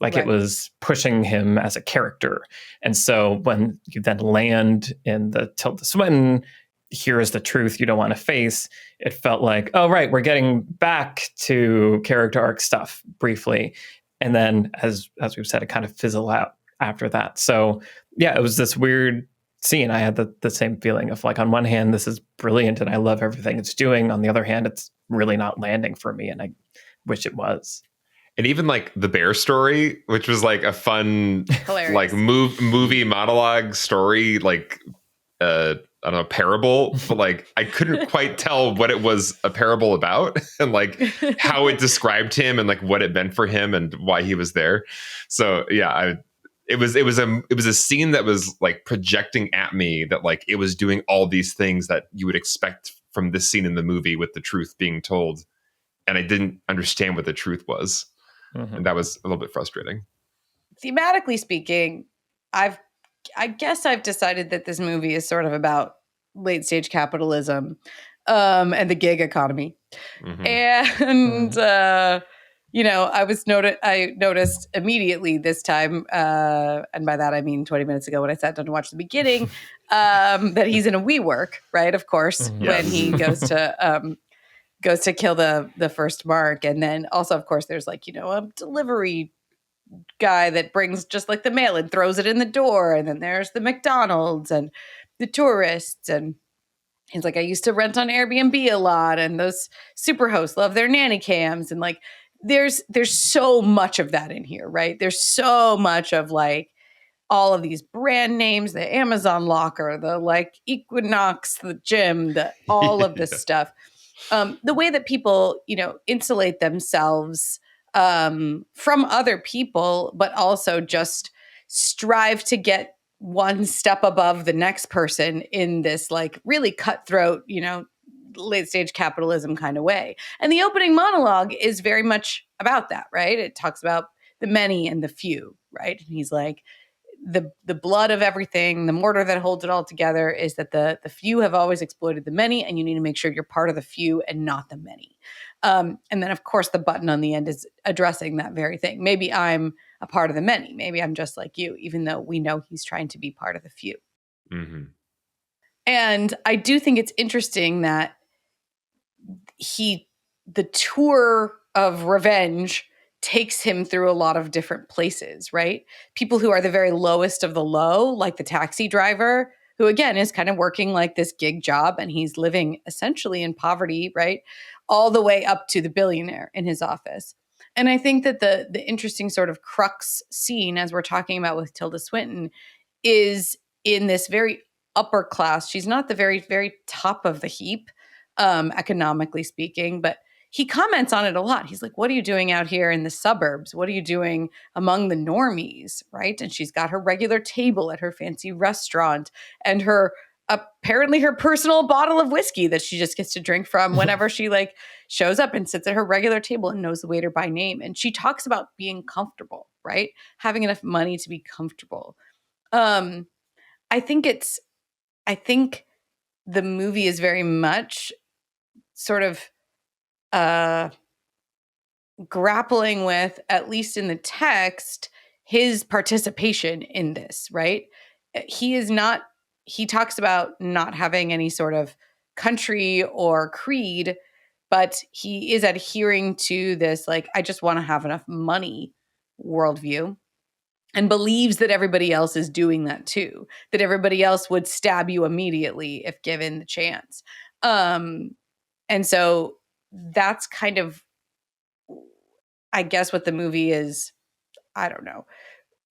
like it was pushing him as a character. And so when you then land in the Tilda Swinton, here is the truth you don't want to face, it felt like, oh, right, we're getting back to character arc stuff briefly. And then, as we've said, it kind of fizzled out after that. So, yeah, it was this weird scene. I had the same feeling of like, on one hand, this is brilliant and I love everything it's doing. On the other hand, it's really not landing for me, and I wish it was. And even like the bear story, which was like a fun, like movie monologue story, like I don't know, parable, but like I couldn't quite tell what it was a parable about and like how it described him and like what it meant for him and why he was there. So yeah, it was a scene that was like projecting at me that like it was doing all these things that you would expect from this scene in the movie with the truth being told, and I didn't understand what the truth was, and that was a little bit frustrating. Thematically speaking, I guess I've decided that this movie is sort of about late stage capitalism and the gig economy. And I noticed immediately this time, and by that I mean 20 minutes ago when I sat down to watch the beginning, that he's in a WeWork, right? Of course, when he goes to kill the first Mark, and then also, of course, there's like a delivery guy that brings just like the mail and throws it in the door, and then there's the McDonald's and the tourists, and he's like, I used to rent on Airbnb a lot, and those super hosts love their nanny cams, and like there's so much of that in here, right? There's so much of like all of these brand names, the Amazon locker, the like Equinox, the gym, all of this stuff. The way that people insulate themselves from other people, but also just strive to get one step above the next person in this like really cutthroat, late stage capitalism kind of way. And the opening monologue is very much about that, right? It talks about the many and the few, right? And he's like, the blood of everything, the mortar that holds it all together is that the few have always exploited the many, and you need to make sure you're part of the few and not the many. And then, of course, the button on the end is addressing that very thing. Maybe I'm a part of the many. Maybe I'm just like you, even though we know he's trying to be part of the few. Mm-hmm. And I do think it's interesting that the tour of revenge takes him through a lot of different places, right? People who are the very lowest of the low, like the taxi driver, who again is kind of working like this gig job, and he's living essentially in poverty, right? All the way up to the billionaire in his office. And I think that the interesting sort of crux scene, as we're talking about with Tilda Swinton, is in this very upper class. She's not the very, very top of the heap, economically speaking, but he comments on it a lot. He's like, what are you doing out here in the suburbs? What are you doing among the normies, right? And she's got her regular table at her fancy restaurant and apparently her personal bottle of whiskey that she just gets to drink from whenever she like shows up and sits at her regular table and knows the waiter by name. And she talks about being comfortable, right? Having enough money to be comfortable. I think the movie is very much sort of grappling with, at least in the text, his participation in this, right? He talks about not having any sort of country or creed, but he is adhering to this, like, I just want to have enough money worldview, and believes that everybody else is doing that too, that everybody else would stab you immediately if given the chance. And so that's kind of, I guess, what the movie is, I don't know,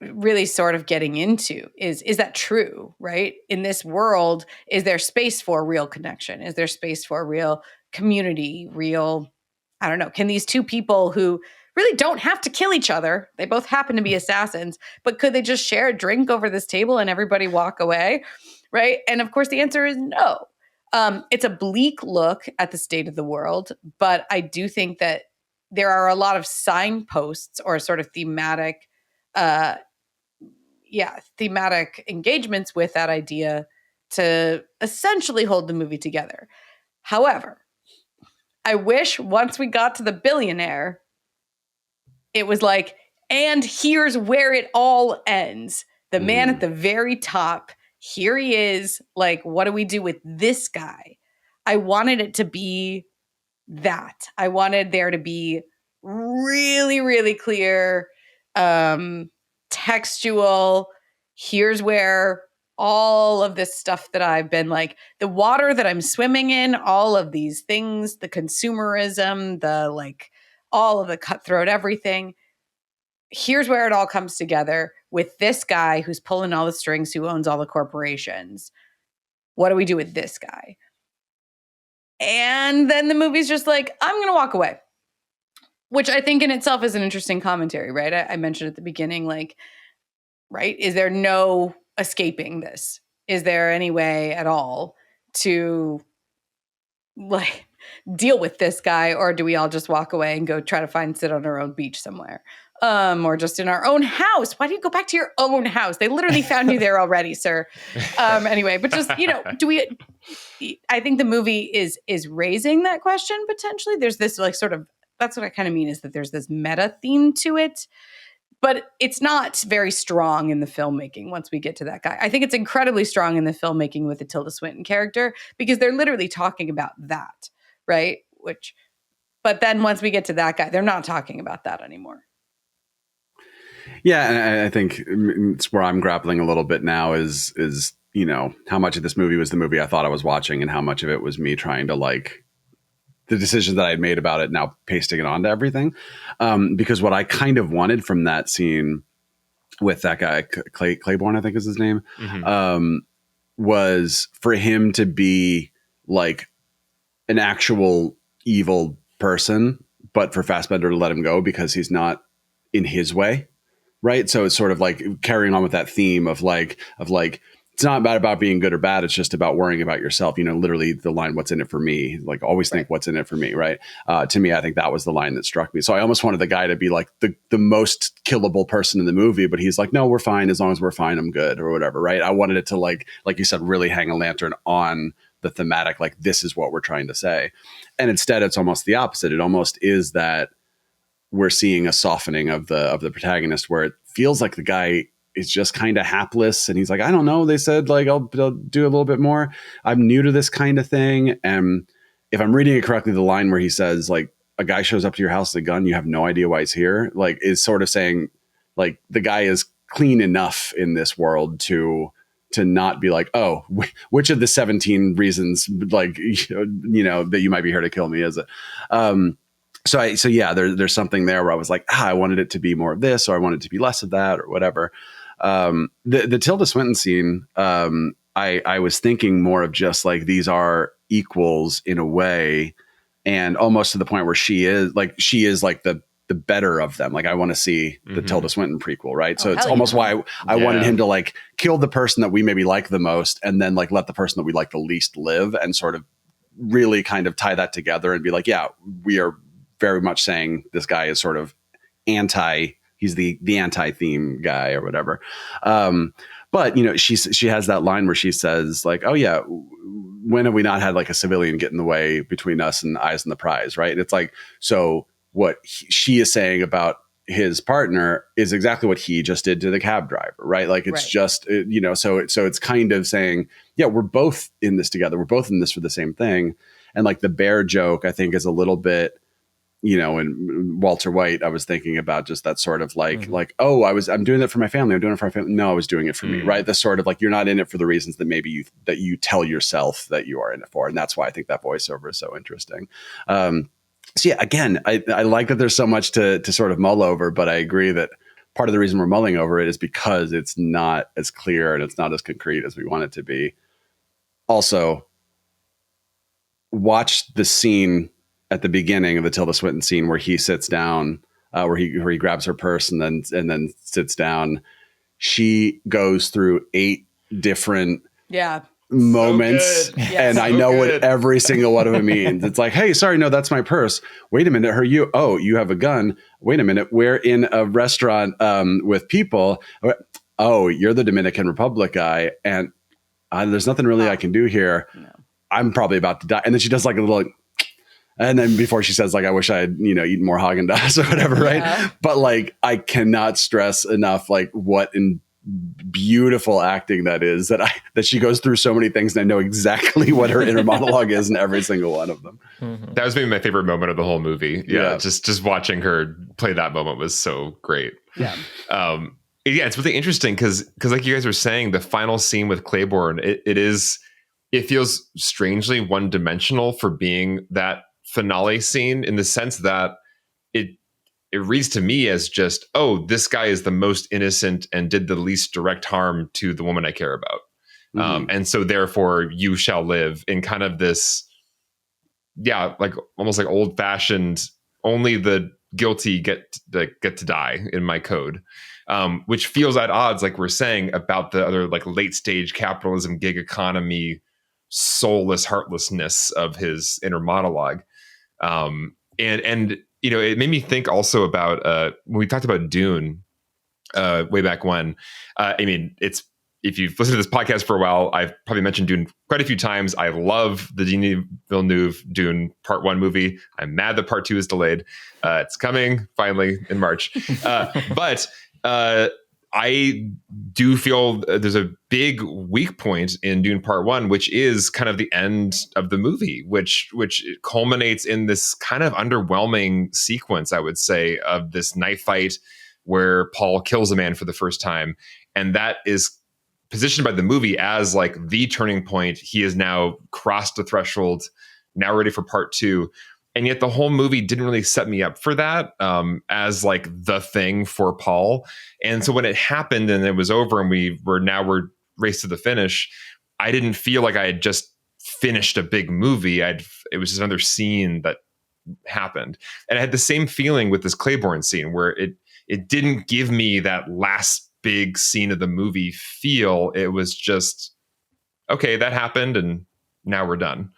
really sort of getting into is that true, right? In this world, is there space for real connection? Is there space for real community, I don't know, can these two people who really don't have to kill each other, they both happen to be assassins, but could they just share a drink over this table and everybody walk away, right? And of course, the answer is no. It's a bleak look at the state of the world, but I do think that there are a lot of signposts or sort of thematic engagements with that idea to essentially hold the movie together. However, I wish once we got to the billionaire, it was like, and here's where it all ends. The man at the very top, here he is. Like, what do we do with this guy? I wanted it to be that. I wanted there to be really, really clear, textual, here's where all of this stuff that I've been like, the water that I'm swimming in, all of these things, the consumerism, the like, all of the cutthroat everything. Here's where it all comes together with this guy who's pulling all the strings, who owns all the corporations. What do we do with this guy? And then the movie's just like, I'm going to walk away, which I think in itself is an interesting commentary, right? I mentioned at the beginning, like, right? Is there no escaping this? Is there any way at all to like deal with this guy, or do we all just walk away and go try to sit on our own beach somewhere? Or just in our own house? Why do you go back to your own house? They literally found you there already, sir. Anyway, but just, I think the movie is raising that question potentially. There's this like sort of, that's what I kind of mean, is that there's this meta theme to it, but it's not very strong in the filmmaking once we get to that guy. I think it's incredibly strong in the filmmaking with the Tilda Swinton character, because they're literally talking about that, right? But then once we get to that guy, they're not talking about that anymore. Yeah, and I think it's where I'm grappling a little bit now is how much of this movie was the movie I thought I was watching, and how much of it was me trying to like the decisions that I had made about it, now pasting it onto everything. Because what I kind of wanted from that scene with that guy, Clayborn, I think is his name, was for him to be like an actual evil person, but for Fassbender to let him go because he's not in his way. Right. So it's sort of like carrying on with that theme of like, it's not about being good or bad. It's just about worrying about yourself. Literally the line, what's in it for me? Like always think what's in it for me. Right. To me, I think that was the line that struck me. So I almost wanted the guy to be like the most killable person in the movie, but he's like, no, we're fine. As long as we're fine, I'm good, or whatever. Right. I wanted it to like you said, really hang a lantern on the thematic, like this is what we're trying to say. And instead it's almost the opposite. It almost is that we're seeing a softening of the protagonist, where it feels like the guy is just kind of hapless. And he's like, I don't know. They said like, I'll do a little bit more. I'm new to this kind of thing. And if I'm reading it correctly, the line where he says like, a guy shows up to your house with a gun, you have no idea why he's here, like is sort of saying like the guy is clean enough in this world to not be like, oh, which of the 17 reasons like, that you might be here to kill me is it? So yeah, there's something there where I was like, I wanted it to be more of this, or I wanted it to be less of that, or whatever. The Tilda Swinton scene, I was thinking more of just like these are equals in a way, and almost to the point where she is like the better of them. Like I want to see the Tilda Swinton prequel, right? So it's almost why I wanted him to like kill the person that we maybe like the most, and then like let the person that we like the least live, and sort of really kind of tie that together and be like, yeah, we are very much saying this guy is sort of he's the anti-theme guy or whatever. But she has that line where she says like, oh yeah, when have we not had like a civilian get in the way between us and eyes on the prize, right? And it's like, so what she is saying about his partner is exactly what he just did to the cab driver, right? Like it's just, so it's kind of saying, yeah, we're both in this together. We're both in this for the same thing. And like the bear joke, I think is a little bit, and Walter White, I was thinking about just that sort of like, oh, I'm doing it for my family. I'm doing it for my family. No, I was doing it for me. Right. This sort of like, you're not in it for the reasons that maybe you tell yourself that you are in it for. And that's why I think that voiceover is so interesting. So yeah, again, I like that there's so much to sort of mull over, but I agree that part of the reason we're mulling over it is because it's not as clear and it's not as concrete as we want it to be. Also, watch the scene at the beginning of the Tilda Swinton scene where he sits down, where he grabs her purse and then sits down. She goes through 8 different moments, and I know what every single one of them means. It's like, hey, sorry, no, that's my purse. Wait a minute, you have a gun. Wait a minute, we're in a restaurant with people. Oh, you're the Dominican Republic guy, and there's nothing really I can do here. No. I'm probably about to die. And then she does like a little. And then before she says like, I wish I had, eaten more Haagen-Dazs or whatever. Right. But like, I cannot stress enough, like what in beautiful acting that is, that she goes through so many things and I know exactly what her inner monologue is in every single one of them. That was maybe my favorite moment of the whole movie. Yeah. Just watching her play that moment was so great. Yeah. It's really interesting because like you guys were saying, the final scene with Clayborn, it feels strangely one-dimensional for being that finale scene, in the sense that it reads to me as just, oh, this guy is the most innocent and did the least direct harm to the woman I care about. And so therefore you shall live, in kind of this, like almost like old fashioned, only the guilty get to die in my code. Which feels at odds, like we're saying, about the other like late stage capitalism, gig economy, soulless heartlessness of his inner monologue. And it made me think also about when we talked about Dune way back when. It's, if you've listened to this podcast for a while, I've probably mentioned Dune quite a few times. I love the Denis Villeneuve Dune Part 1 movie. I'm mad that Part 2 is delayed. It's coming finally in March. But I do feel there's a big weak point in Dune Part 1, which is kind of the end of the movie, which culminates in this kind of underwhelming sequence, I would say, of this knife fight where Paul kills a man for the first time. And that is positioned by the movie as like the turning point. He has now crossed the threshold, now ready for Part 2. And yet the whole movie didn't really set me up for that as like the thing for Paul. And so when it happened and it was over and we're raced to the finish, I didn't feel like I had just finished a big movie. It was just another scene that happened. And I had the same feeling with this Clayborn scene, where it didn't give me that last big scene of the movie feel. It was just, okay, that happened and now we're done.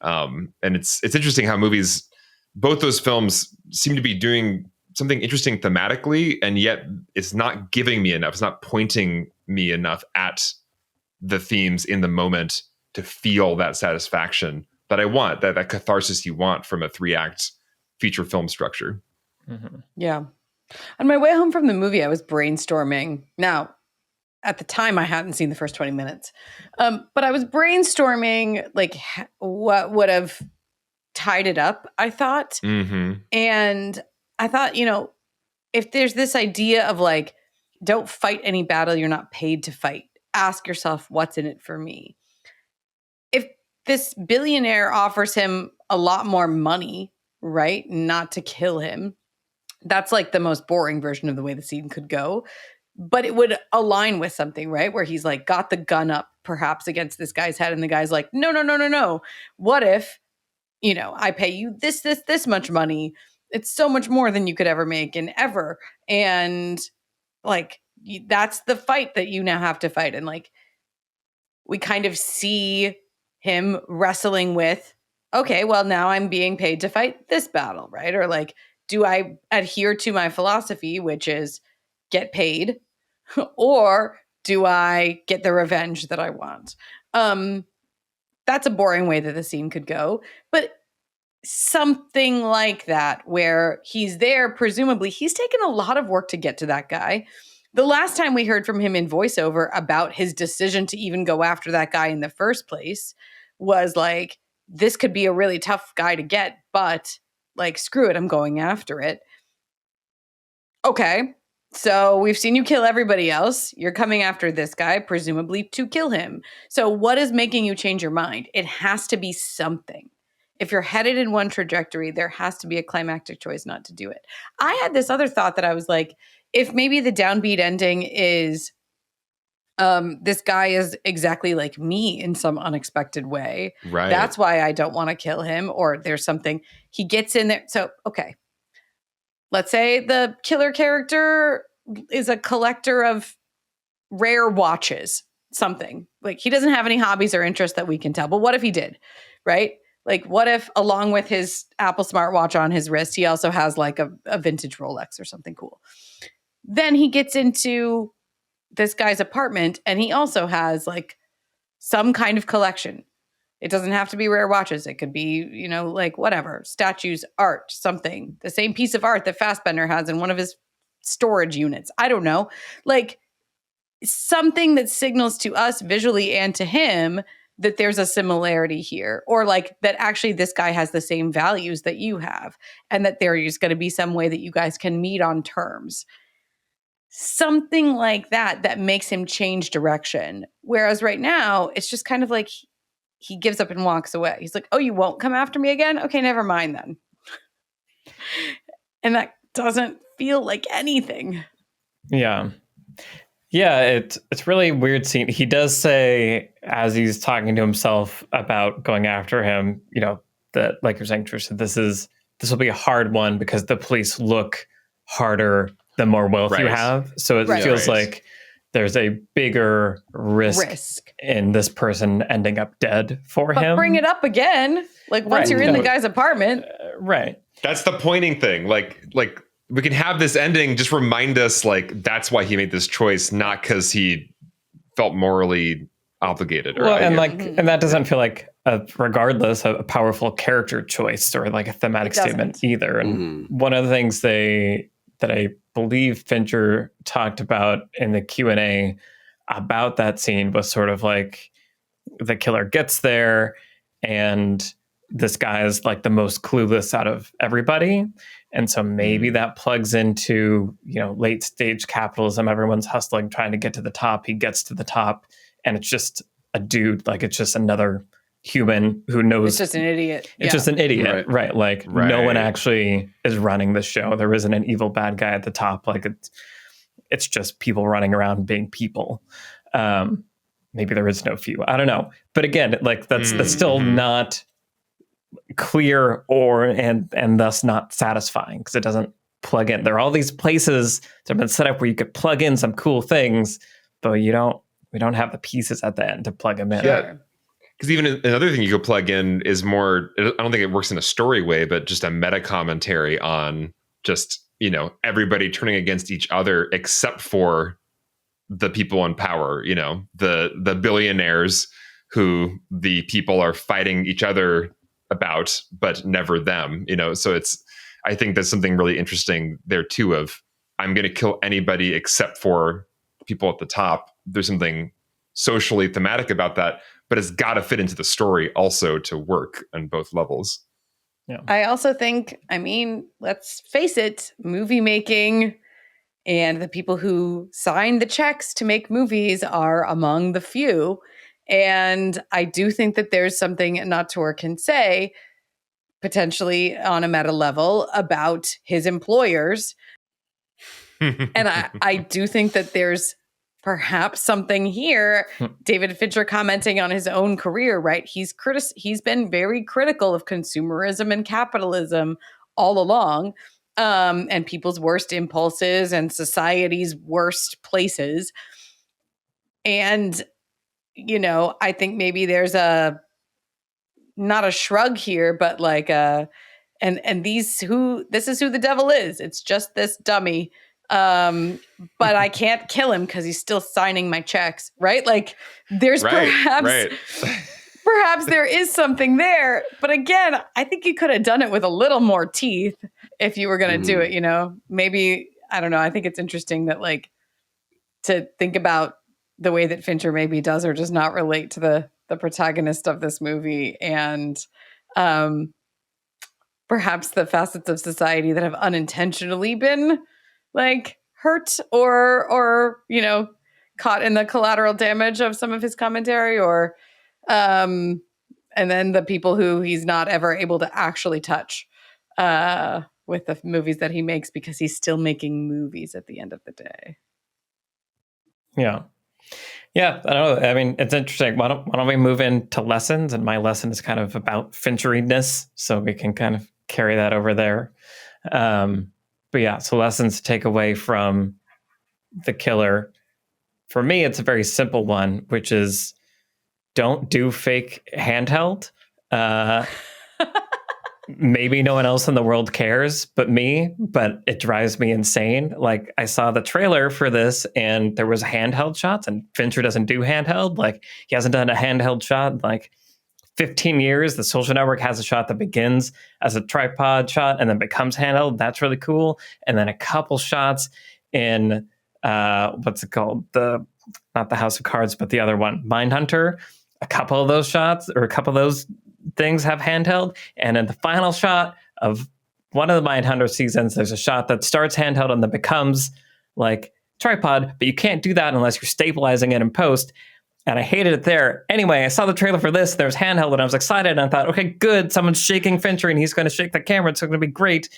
And it's interesting how movies, both those films, seem to be doing something interesting thematically, and yet it's not giving me enough. It's not pointing me enough at the themes in the moment to feel that satisfaction that I want, that catharsis you want from a 3-act feature film structure. Mm-hmm. Yeah. On my way home from the movie, I was brainstorming. Now, at the time, I hadn't seen the first 20 minutes, but I was brainstorming like what would have tied it up, I thought. Mm-hmm. And I thought, if there's this idea of like, don't fight any battle you're not paid to fight. Ask yourself, what's in it for me? If this billionaire offers him a lot more money, right, not to kill him, that's like the most boring version of the way the scene could go. But it would align with something, right? Where he's like got the gun up perhaps against this guy's head, and the guy's like, no. What if, I pay you this much money? It's so much more than you could ever make and ever. And like, that's the fight that you now have to fight. And like, we kind of see him wrestling with, okay, well, now I'm being paid to fight this battle, right? Or like, do I adhere to my philosophy, which is get paid, or do I get the revenge that I want? That's a boring way that the scene could go, but something like that, where he's there, presumably he's taken a lot of work to get to that guy. The last time we heard from him in voiceover about his decision to even go after that guy in the first place was like, this could be a really tough guy to get, but like, screw it, I'm going after it. Okay, so we've seen you kill everybody else. You're coming after this guy, presumably to kill him. So what is making you change your mind? It has to be something. If you're headed in one trajectory, there has to be a climactic choice not to do it. I had this other thought that I was like, if maybe the downbeat ending is this guy is exactly like me in some unexpected way. Right. That's why I don't want to kill him, or there's something he gets in there. So, okay. Let's say the killer character is a collector of rare watches, something. Like, he doesn't have any hobbies or interests that we can tell. But what if he did, right? Like, what if along with his Apple smartwatch on his wrist, he also has like a vintage Rolex or something cool? Then he gets into this guy's apartment and he also has like some kind of collection. It doesn't have to be rare watches. It could be, like whatever, statues, art, something. The same piece of art that Fassbender has in one of his storage units. I don't know. Like, something that signals to us visually and to him that there's a similarity here, or like that actually this guy has the same values that you have, and that there is going to be some way that you guys can meet on terms. Something like that makes him change direction. Whereas right now, it's just kind of like he gives up and walks away. He's like, oh, you won't come after me again? Okay, never mind then. And that doesn't feel like anything. Yeah. Yeah, it's really weird scene. He does say, as he's talking to himself about going after him, that, like you're saying, Trisha, this will be a hard one because the police look harder the more wealth you Right. have. So it Right. feels Right. like there's a bigger risk in this person ending up dead for But him. bring it up again, like once Right. you're in the No. guy's apartment. Right. That's the pointing thing. Like we can have this ending just remind us like that's why he made this choice, not because he felt morally obligated. Well, and Mhm. and that doesn't feel like regardless a powerful character choice or like a thematic It doesn't. statement either. And one of the things that I believe Fincher talked about in the Q&A about that scene was sort of like the killer gets there and this guy is like the most clueless out of everybody. And so maybe that plugs into, late stage capitalism. Everyone's hustling, trying to get to the top. He gets to the top and it's just a dude, like it's just another human who knows. It's just an idiot. It's just an idiot, right? Like no one actually is running the show. There isn't an evil bad guy at the top. Like it's just people running around being people. Maybe there is no few. I don't know. But again, like that's still not clear and thus not satisfying because it doesn't plug in. There are all these places that have been set up where you could plug in some cool things, but we don't have the pieces at the end to plug them in. Yeah. Because even another thing you could plug in is more, I don't think it works in a story way, but just a meta commentary on just, everybody turning against each other except for the people in power, the billionaires who the people are fighting each other about, but never them, so I think there's something really interesting there too of I'm going to kill anybody except for people at the top. There's something socially thematic about that, but it's got to fit into the story also to work on both levels. Yeah. I also think, let's face it, movie making and the people who sign the checks to make movies are among the few. And I do think that there's something an auteur can say, potentially on a meta level, about his employers. And I do think that there's perhaps something here. David Fincher commenting on his own career, right? He's been very critical of consumerism and capitalism all along, and people's worst impulses and society's worst places. And, I think maybe there's not a shrug here, but like and this is who the devil is. It's just this dummy. But I can't kill him because he's still signing my checks, right? Like there's perhaps there is something there. But again, I think you could have done it with a little more teeth if you were going to do it, maybe, I don't know. I think it's interesting that like to think about the way that Fincher maybe does or does not relate to the protagonist of this movie and perhaps the facets of society that have unintentionally been like hurt or caught in the collateral damage of some of his commentary or and then the people who he's not ever able to actually touch with the movies that he makes because he's still making movies at the end of the day. Yeah, I don't know. I mean, it's interesting. Why don't we move into lessons? And my lesson is kind of about Fincheriness, so we can kind of carry that over there. But yeah, so lessons to take away from the killer. For me, it's a very simple one, which is don't do fake handheld. Maybe no one else in the world cares but me, but it drives me insane. Like I saw the trailer for this and there was handheld shots and Fincher doesn't do handheld. Like he hasn't done a handheld shot in like 15 years. The Social Network has a shot that begins as a tripod shot and then becomes handheld. That's really cool. And then a couple shots in what's it called? Not the House of Cards, but the other one, Mindhunter. A couple of those shots or a couple of those things have handheld, and in the final shot of one of the Mindhunter seasons, there's a shot that starts handheld and then becomes like tripod, but you can't do that unless you're stabilizing it in post. And I hated it there. Anyway, I saw the trailer for this. There's handheld, and I was excited. And I thought, okay, good. Someone's shaking Fincher, and he's going to shake the camera. It's going to be great.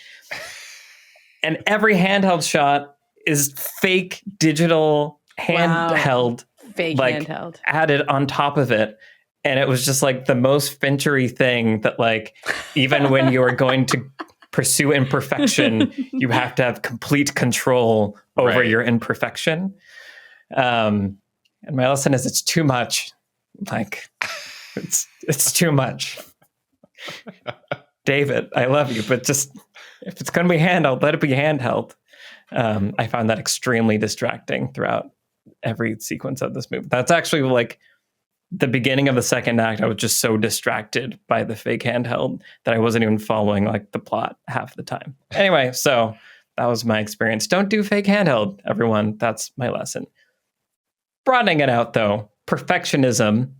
And every handheld shot is fake digital handheld, Fake like handheld. added on top of it. And it was just like the most Finchery thing that, like, even when you are going to pursue imperfection, you have to have complete control over your imperfection. And my lesson is it's too much. Like, it's too much. David, I love you, but just if it's going to be handheld, let it be handheld. I found that extremely distracting throughout every sequence of this movie. That's actually like the beginning of the second act. I was just so distracted by the fake handheld that I wasn't even following like the plot half the time. Anyway, so that was my experience. Don't do fake handheld, everyone. That's my lesson. Broadening it out though, perfectionism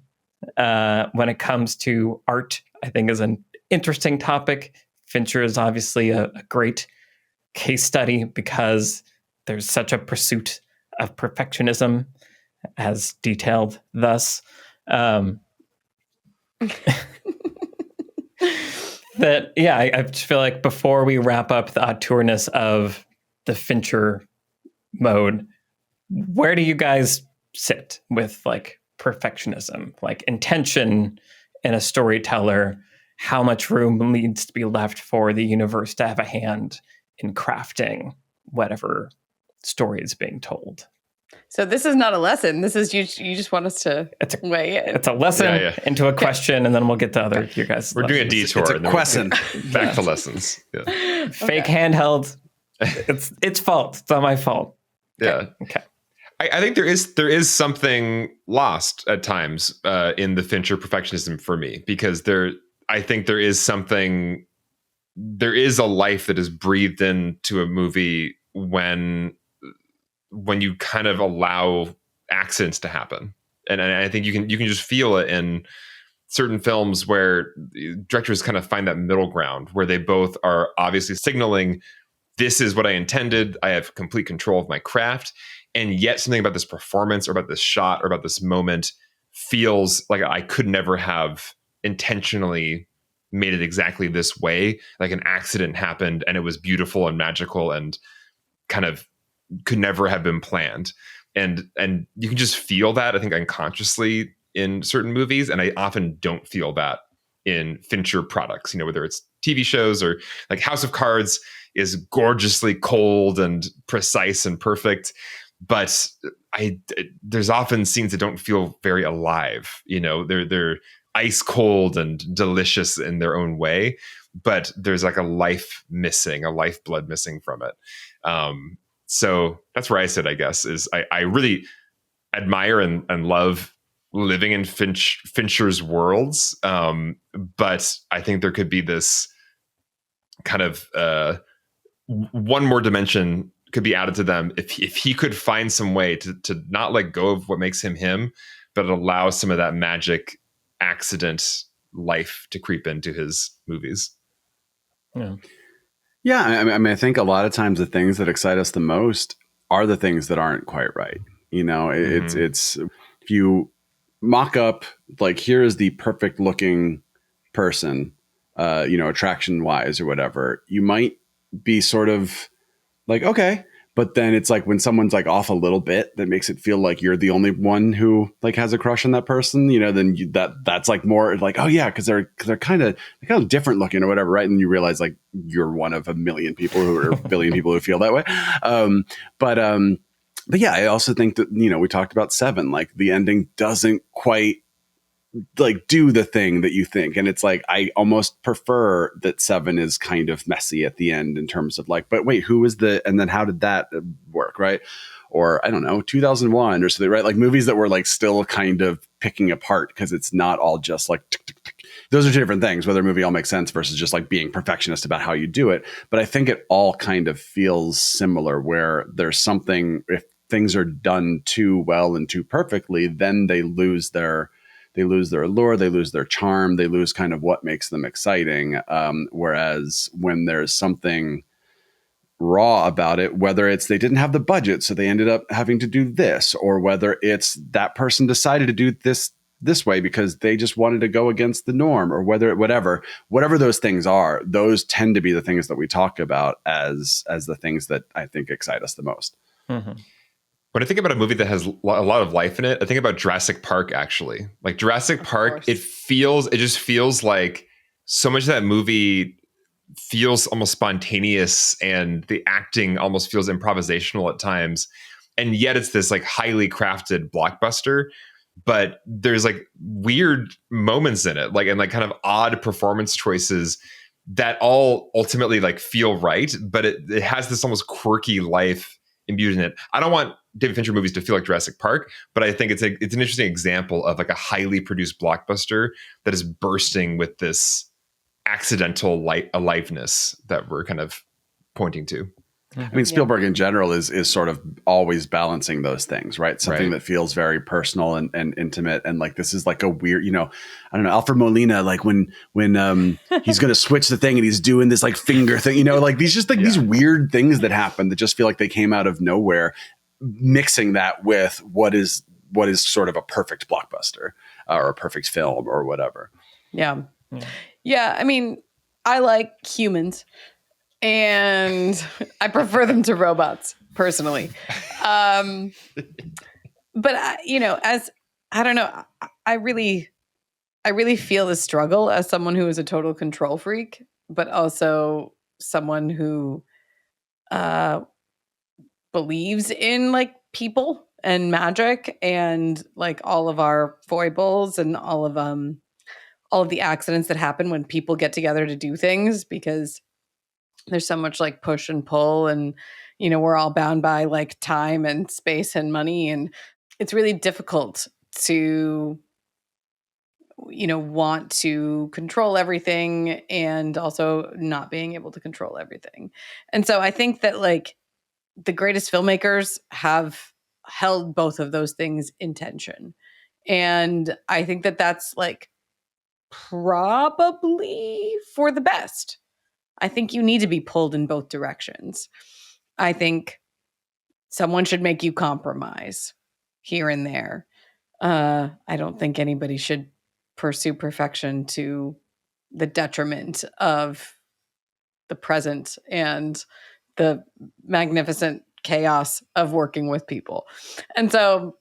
when it comes to art, I think is an interesting topic. Fincher is obviously a great case study because there's such a pursuit of perfectionism as detailed thus. That, yeah, I just feel like before we wrap up the auteurness of the Fincher mode, where do you guys sit with like perfectionism, like intention in a storyteller? How much room needs to be left for the universe to have a hand in crafting whatever story is being told? So this is not a lesson. This is you just want us to weigh in. It's a lesson into a question, and then we'll get to other you guys. We're doing a detour. It's a question. Back to lessons. Yeah. Fake handheld. It's fault. It's not my fault. Yeah. Okay. I think there is something lost at times in the Fincher perfectionism for me, because I think there is a life that is breathed into a movie when you kind of allow accidents to happen. And I think you can just feel it in certain films where directors kind of find that middle ground where they both are obviously signaling, this is what I intended, I have complete control of my craft, and yet something about this performance or about this shot or about this moment feels like I could never have intentionally made it exactly this way. Like an accident happened and it was beautiful and magical and kind of could never have been planned. And you can just feel that, I think, unconsciously in certain movies. And I often don't feel that in Fincher products, whether it's TV shows or like House of Cards is gorgeously cold and precise and perfect. But there's often scenes that don't feel very alive. They're ice cold and delicious in their own way, but there's like a lifeblood missing from it. So that's where I sit, I guess, is I really admire and love living in Fincher's worlds. But I think there could be this kind of one more dimension could be added to them if he could find some way to not let go of what makes him, but allow some of that magic accident life to creep into his movies. Yeah, I mean, I think a lot of times the things that excite us the most are the things that aren't quite right. It's if you mock up, like, here is the perfect looking person, attraction wise or whatever, you might be sort of like, okay. But then it's like when someone's like off a little bit, that makes it feel like you're the only one who like has a crush on that person, then that's like more like, oh yeah, because they're kind of different looking or whatever, right? And you realize like you're one of a million people or a billion people who feel that way. But yeah, I also think that we talked about Seven, like the ending doesn't quite like do the thing that you think, and it's like I almost prefer that Seven is kind of messy at the end in terms of like, but wait, who is and then how did that work, right? Or I don't know, 2001 or something, right? Like movies that were like still kind of picking apart because it's not all just like tick, tick, tick. Those are two different things, whether a movie all makes sense versus just like being perfectionist about how you do it. But I think it all kind of feels similar, where there's something, if things are done too well and too perfectly, then they lose their allure, they lose their charm, they lose kind of what makes them exciting. Whereas when there's something raw about it, whether it's they didn't have the budget, so they ended up having to do this, or whether it's that person decided to do this way because they just wanted to go against the norm, or whatever those things are, those tend to be the things that we talk about as the things that I think excite us the most. Mm-hmm. When I think about a movie that has a lot of life in it, I think about Jurassic Park, actually. Like Jurassic Park, it just feels like so much of that movie feels almost spontaneous, and the acting almost feels improvisational at times. And yet it's this like highly crafted blockbuster, but there's like weird moments in it, like, and like kind of odd performance choices that all ultimately like feel right, but it has this almost quirky life imbued in it. I don't want David Fincher movies to feel like Jurassic Park, but I think it's an interesting example of like a highly produced blockbuster that is bursting with this accidental aliveness that we're kind of pointing to. I mean, Spielberg in general is sort of always balancing those things, right? Something that feels very personal and intimate. And like, this is like a weird, I don't know, Alfred Molina, like when he's going to switch the thing and he's doing this like finger thing, like these just like these weird things that happen that just feel like they came out of nowhere, mixing that with what is sort of a perfect blockbuster or a perfect film or whatever. Yeah. I mean, I like humans. And I prefer them to robots personally. But as I don't know, I really feel the struggle as someone who is a total control freak, but also someone who believes in like people and magic and like all of our foibles and all of the accidents that happen when people get together to do things, because there's so much like push and pull, and we're all bound by like time and space and money, and it's really difficult to want to control everything and also not being able to control everything. And so I think that like the greatest filmmakers have held both of those things in tension, and I think that that's like probably for the best. I think you need to be pulled in both directions. I think someone should make you compromise here and there. I don't think anybody should pursue perfection to the detriment of the present and the magnificent chaos of working with people. And so,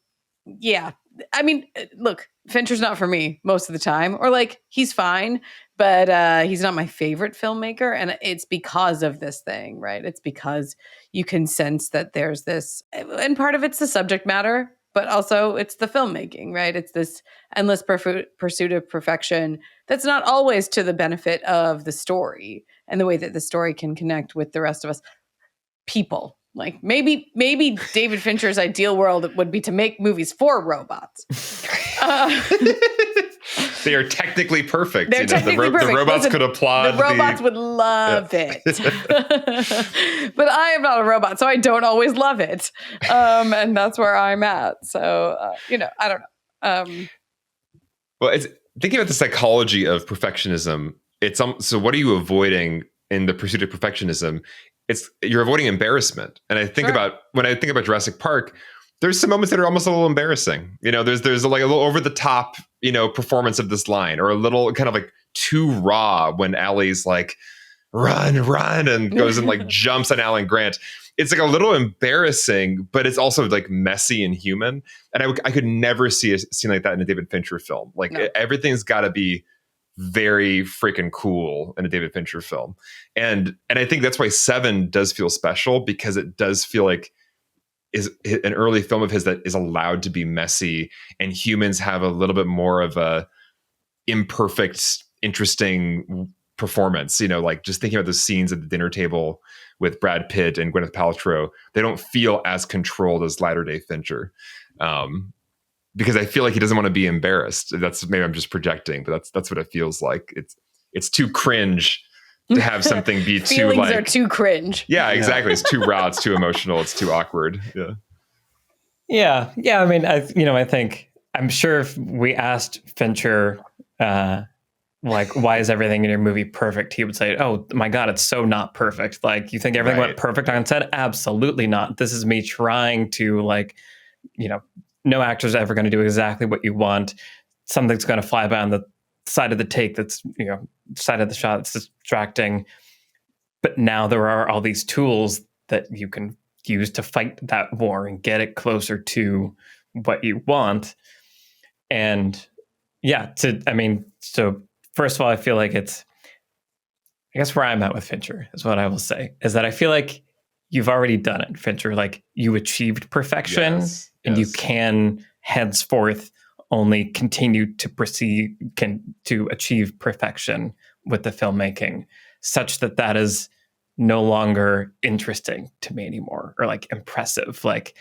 yeah, I mean, look, Fincher's not for me most of the time, or like he's fine, but he's not my favorite filmmaker. And it's because of this thing, right? It's because you can sense that there's this, and part of it's the subject matter, but also it's the filmmaking, right? It's this endless pursuit of perfection that's not always to the benefit of the story and the way that the story can connect with the rest of us people. Like maybe David Fincher's ideal world would be to make movies for robots. They are technically perfect. They're technically perfect. The robots could applaud. The robots would love it. But I am not a robot, so I don't always love it. And that's where I'm at. So, I don't know. Well, it's thinking about the psychology of perfectionism. It's so what are you avoiding in the pursuit of perfectionism? You're avoiding embarrassment. And I think when I think about Jurassic Park, there's some moments that are almost a little embarrassing. There's like a little over the top, performance of this line, or a little kind of like too raw when Allie's like, run, and goes and like jumps on Alan Grant. It's like a little embarrassing, but it's also like messy and human. And I could never see a scene like that in a David Fincher film. Like everything's got to be very freaking cool in a David Fincher film. And I think that's why Seven does feel special, because it does feel like is an early film of his that is allowed to be messy, and humans have a little bit more of a imperfect, interesting performance. Like just thinking about the scenes at the dinner table with Brad Pitt and Gwyneth Paltrow, they don't feel as controlled as latter day Fincher. Because I feel like he doesn't want to be embarrassed. Maybe I'm just projecting, but that's what it feels like. It's too cringe to have something be too like. Feelings are too cringe. Yeah, exactly. It's too raw. It's too emotional. It's too awkward. Yeah. I mean, I think I'm sure if we asked Fincher, like, why is everything in your movie perfect? He would say, "Oh my God, it's so not perfect. Like, you think everything went perfect on set? Absolutely not. This is me trying to like, no actor's ever going to do exactly what you want. Something's going to fly by on the side of the take that's, side of the shot that's distracting. But now there are all these tools that you can use to fight that war and get it closer to what you want. And yeah, so first of all, I feel like I guess where I'm at with Fincher is what I will say, is that I feel like you've already done it, Fincher. Like, you achieved perfection, and you can henceforth only continue to to achieve perfection with the filmmaking, such that is no longer interesting to me anymore, or like impressive. Like,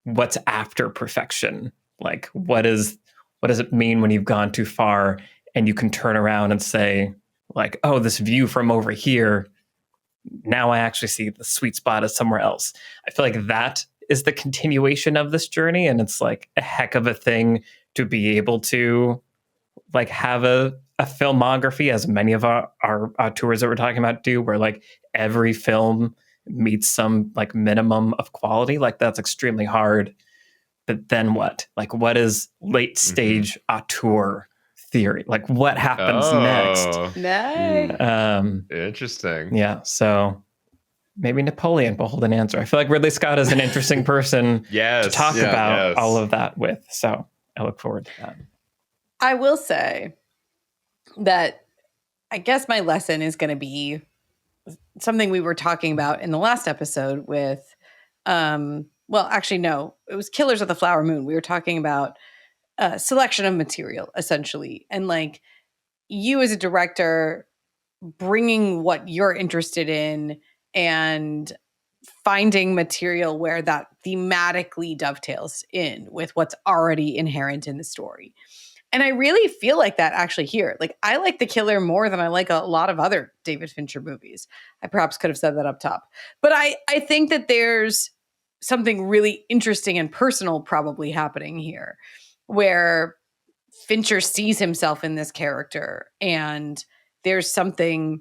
what's after perfection? Like, what does it mean when you've gone too far and you can turn around and say, like, oh, this view from over here, now I actually see the sweet spot is somewhere else. I feel like that is the continuation of this journey, and it's like a heck of a thing to be able to like have a filmography, as many of our tours that we're talking about do, where like every film meets some like minimum of quality. Like, that's extremely hard. But then what? Like, what is late stage auteur theory? Like, what happens next? Nice. Interesting. Yeah. So maybe Napoleon will hold an answer. I feel like Ridley Scott is an interesting person to talk about all of that with. So I look forward to that. I will say that I guess my lesson is going to be something we were talking about in the last episode with, well, actually, no, it was Killers of the Flower Moon. We were talking about selection of material, essentially. And like, you as a director, bringing what you're interested in and finding material where that thematically dovetails in with what's already inherent in the story. And I really feel like that actually here. Like, I like The Killer more than I like a lot of other David Fincher movies. I perhaps could have said that up top. But I think that there's something really interesting and personal probably happening here, where Fincher sees himself in this character, and there's something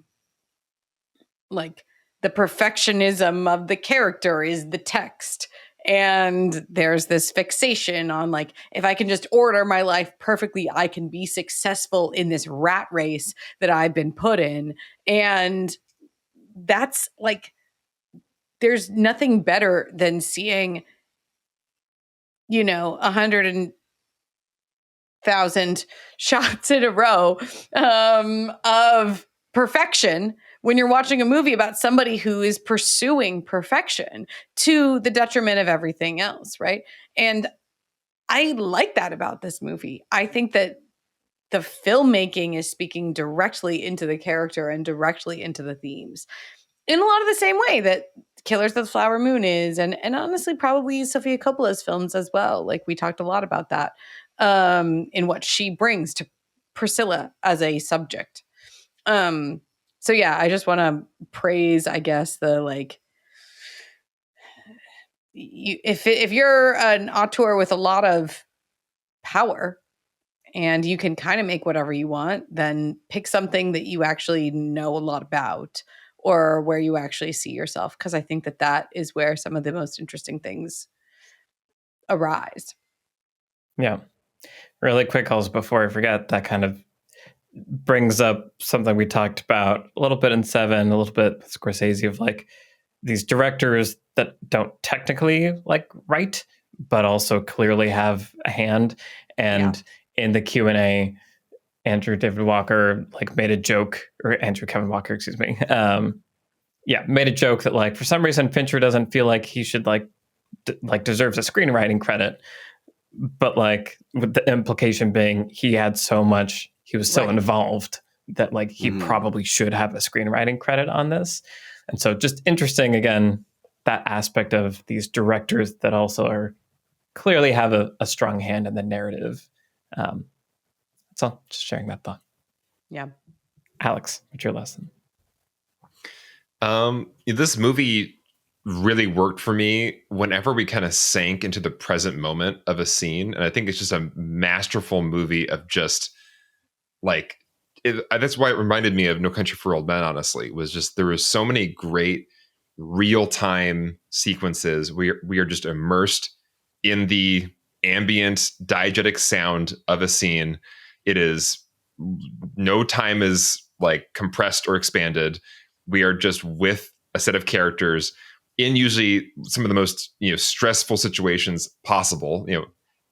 like the perfectionism of the character is the text. And there's this fixation on like, if I can just order my life perfectly, I can be successful in this rat race that I've been put in. And that's like, there's nothing better than seeing, 100,000 shots in a row of perfection when you're watching a movie about somebody who is pursuing perfection to the detriment of everything else, right? And I like that about this movie. I think that the filmmaking is speaking directly into the character and directly into the themes in a lot of the same way that Killers of the Flower Moon is, and honestly, probably Sofia Coppola's films as well. Like, we talked a lot about that in what she brings to Priscilla as a subject. So yeah, I just want to praise, I guess, the like, if you're an auteur with a lot of power and you can kind of make whatever you want, then pick something that you actually know a lot about, or where you actually see yourself, because I think that is where some of the most interesting things arise. Yeah. Really quick, calls before I forget, that kind of brings up something we talked about a little bit in Seven, a little bit with Scorsese, of like these directors that don't technically like write, but also clearly have a hand. And in the Q&A, Andrew Kevin Walker, excuse me, made a joke that like, for some reason, Fincher doesn't feel like he should deserves a screenwriting credit, but like, with the implication being he was so involved that like he probably should have a screenwriting credit on this. And so just interesting, again, that aspect of these directors that also clearly have a strong hand in the narrative. So just sharing that thought. Yeah. Alex, what's your lesson? This movie really worked for me whenever we kind of sank into the present moment of a scene. And I think it's just a masterful movie of just like, that's why it reminded me of No Country for Old Men, honestly, was just, there was so many great real-time sequences. We are just immersed in the ambient diegetic sound of a scene. It is, no time is like compressed or expanded. We are just with a set of characters in usually some of the most, stressful situations possible.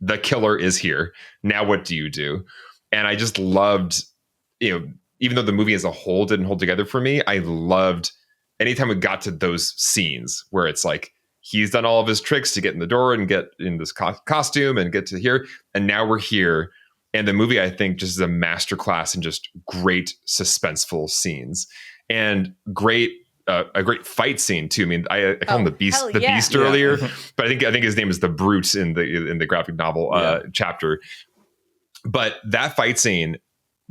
The killer is here. Now what do you do? And I just loved, even though the movie as a whole didn't hold together for me, I loved anytime we got to those scenes where it's like he's done all of his tricks to get in the door and get in this costume and get to here, and now we're here. And the movie, I think, just is a masterclass in just great suspenseful scenes and a great fight scene too. I mean, I call him the Beast earlier, but I think his name is the Brute in the graphic novel chapter. But that fight scene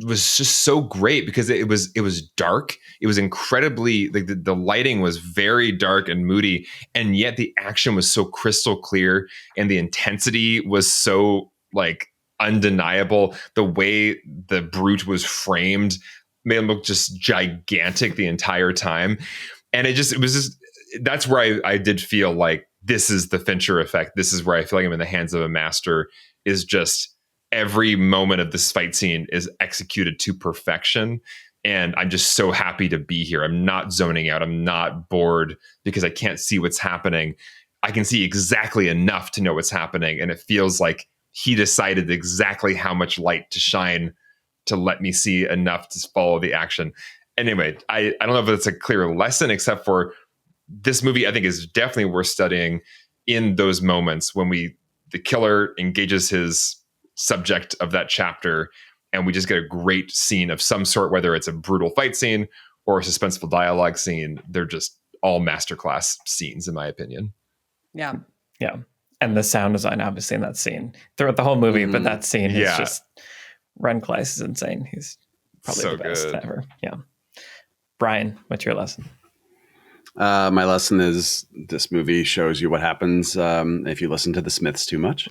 was just so great because it was dark. It was incredibly, like, the lighting was very dark and moody, and yet the action was so crystal clear and the intensity was so, like, undeniable. The way the Brute was framed made him look just gigantic the entire time. And that's where I did feel like this is the Fincher effect. This is where I feel like I'm in the hands of a master, is just every moment of this fight scene is executed to perfection. And I'm just so happy to be here. I'm not zoning out. I'm not bored because I can't see what's happening. I can see exactly enough to know what's happening. And it feels like he decided exactly how much light to shine to let me see enough to follow the action. Anyway, I don't know if it's a clear lesson, except for this movie, I think, is definitely worth studying in those moments when the killer engages his subject of that chapter, and we just get a great scene of some sort, whether it's a brutal fight scene or a suspenseful dialogue scene. They're just all masterclass scenes, in my opinion. Yeah. Yeah. And the sound design, obviously, in that scene throughout the whole movie, but that scene is just, Ren Klyce is insane. He's probably so the best good. ever. Yeah. Brian, what's your lesson? My lesson is this movie shows you what happens if you listen to the Smiths too much.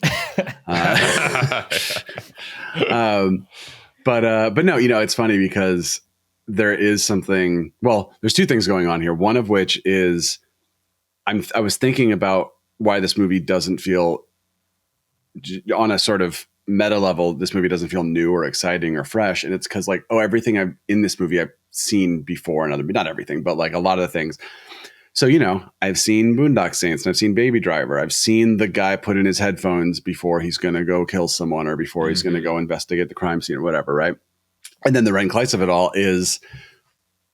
But no, it's funny because there is something. Well, there's two things going on here. One of which is I was thinking about why this movie doesn't feel, on a sort of meta level, this movie doesn't feel new or exciting or fresh. And it's because, like, everything in this movie I've seen before, and not everything, but like a lot of the things. So, I've seen Boondock Saints and I've seen Baby Driver. I've seen the guy put in his headphones before he's going to go kill someone or before he's going to go investigate the crime scene or whatever, right? And then the Ren Klyce of it all is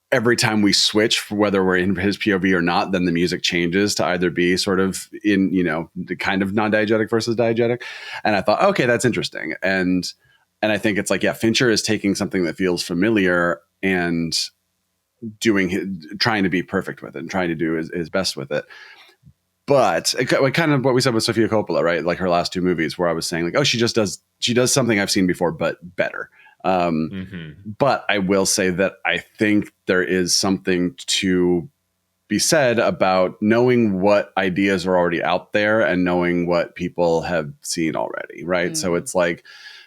every time we switch, whether we're in his POV or not, then the music changes to either be sort of in, the kind of non-diegetic versus diegetic. And I thought, okay, that's interesting. And I think it's like, Fincher is taking something that feels familiar and trying to be perfect with it and trying to do his best with it. But kind of what we said with Sofia Coppola, right? Like her last two movies, where I was saying, like, oh, she does something I've seen before, but better. But I will say that I think there is something to be said about knowing what ideas are already out there and knowing what people have seen already, right? So it's like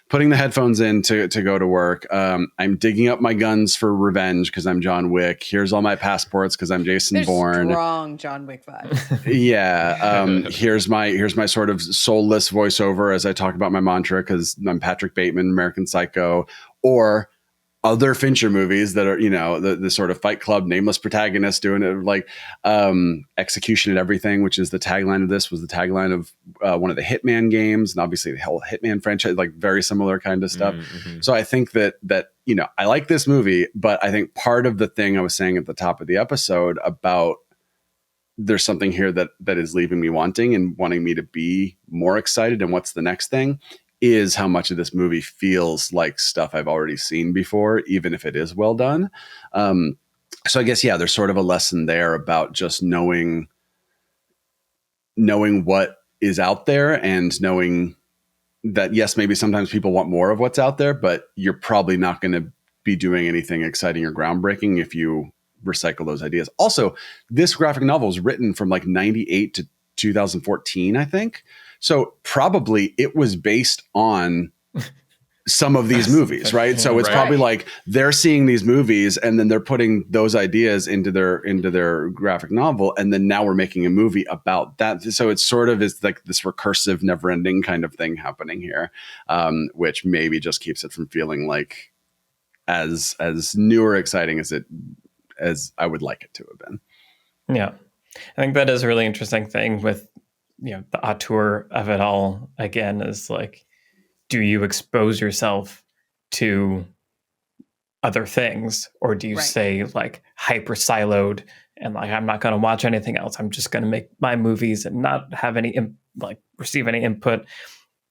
putting the headphones in to go to work. I'm digging up my guns for revenge because I'm John Wick. Here's all my passports because I'm Jason Bourne. Strong John Wick vibes. Here's my sort of soulless voiceover as I talk about my mantra because I'm Patrick Bateman, American Psycho, or other Fincher movies that are, the sort of Fight Club, nameless protagonist doing it, like Execution at Everything, which is the tagline of this, was the tagline of one of the Hitman games, and obviously the whole Hitman franchise, like very similar kind of stuff. So I think that I like this movie, but I think part of the thing I was saying at the top of the episode about there's something here that is leaving me wanting and wanting me to be more excited and what's the next thing, is how much of this movie feels like stuff I've already seen before, even if it is well done. So I guess, there's sort of a lesson there about just knowing what is out there and knowing that, yes, maybe sometimes people want more of what's out there, but you're probably not going to be doing anything exciting or groundbreaking if you recycle those ideas. Also, this graphic novel is written from like 98 to 2014, I think. So probably it was based on some of these movies, right? So it's probably like they're seeing these movies and then they're putting those ideas into their graphic novel, and then now we're making a movie about that. So it's sort of is like this recursive, never-ending kind of thing happening here, which maybe just keeps it from feeling like as new or exciting as I would like it to have been. Yeah. I think that is a really interesting thing with, the auteur of it all, again, is like, do you expose yourself to other things, or do you Right. say like hyper siloed and like, I'm not going to watch anything else, I'm just going to make my movies and not have any receive any input?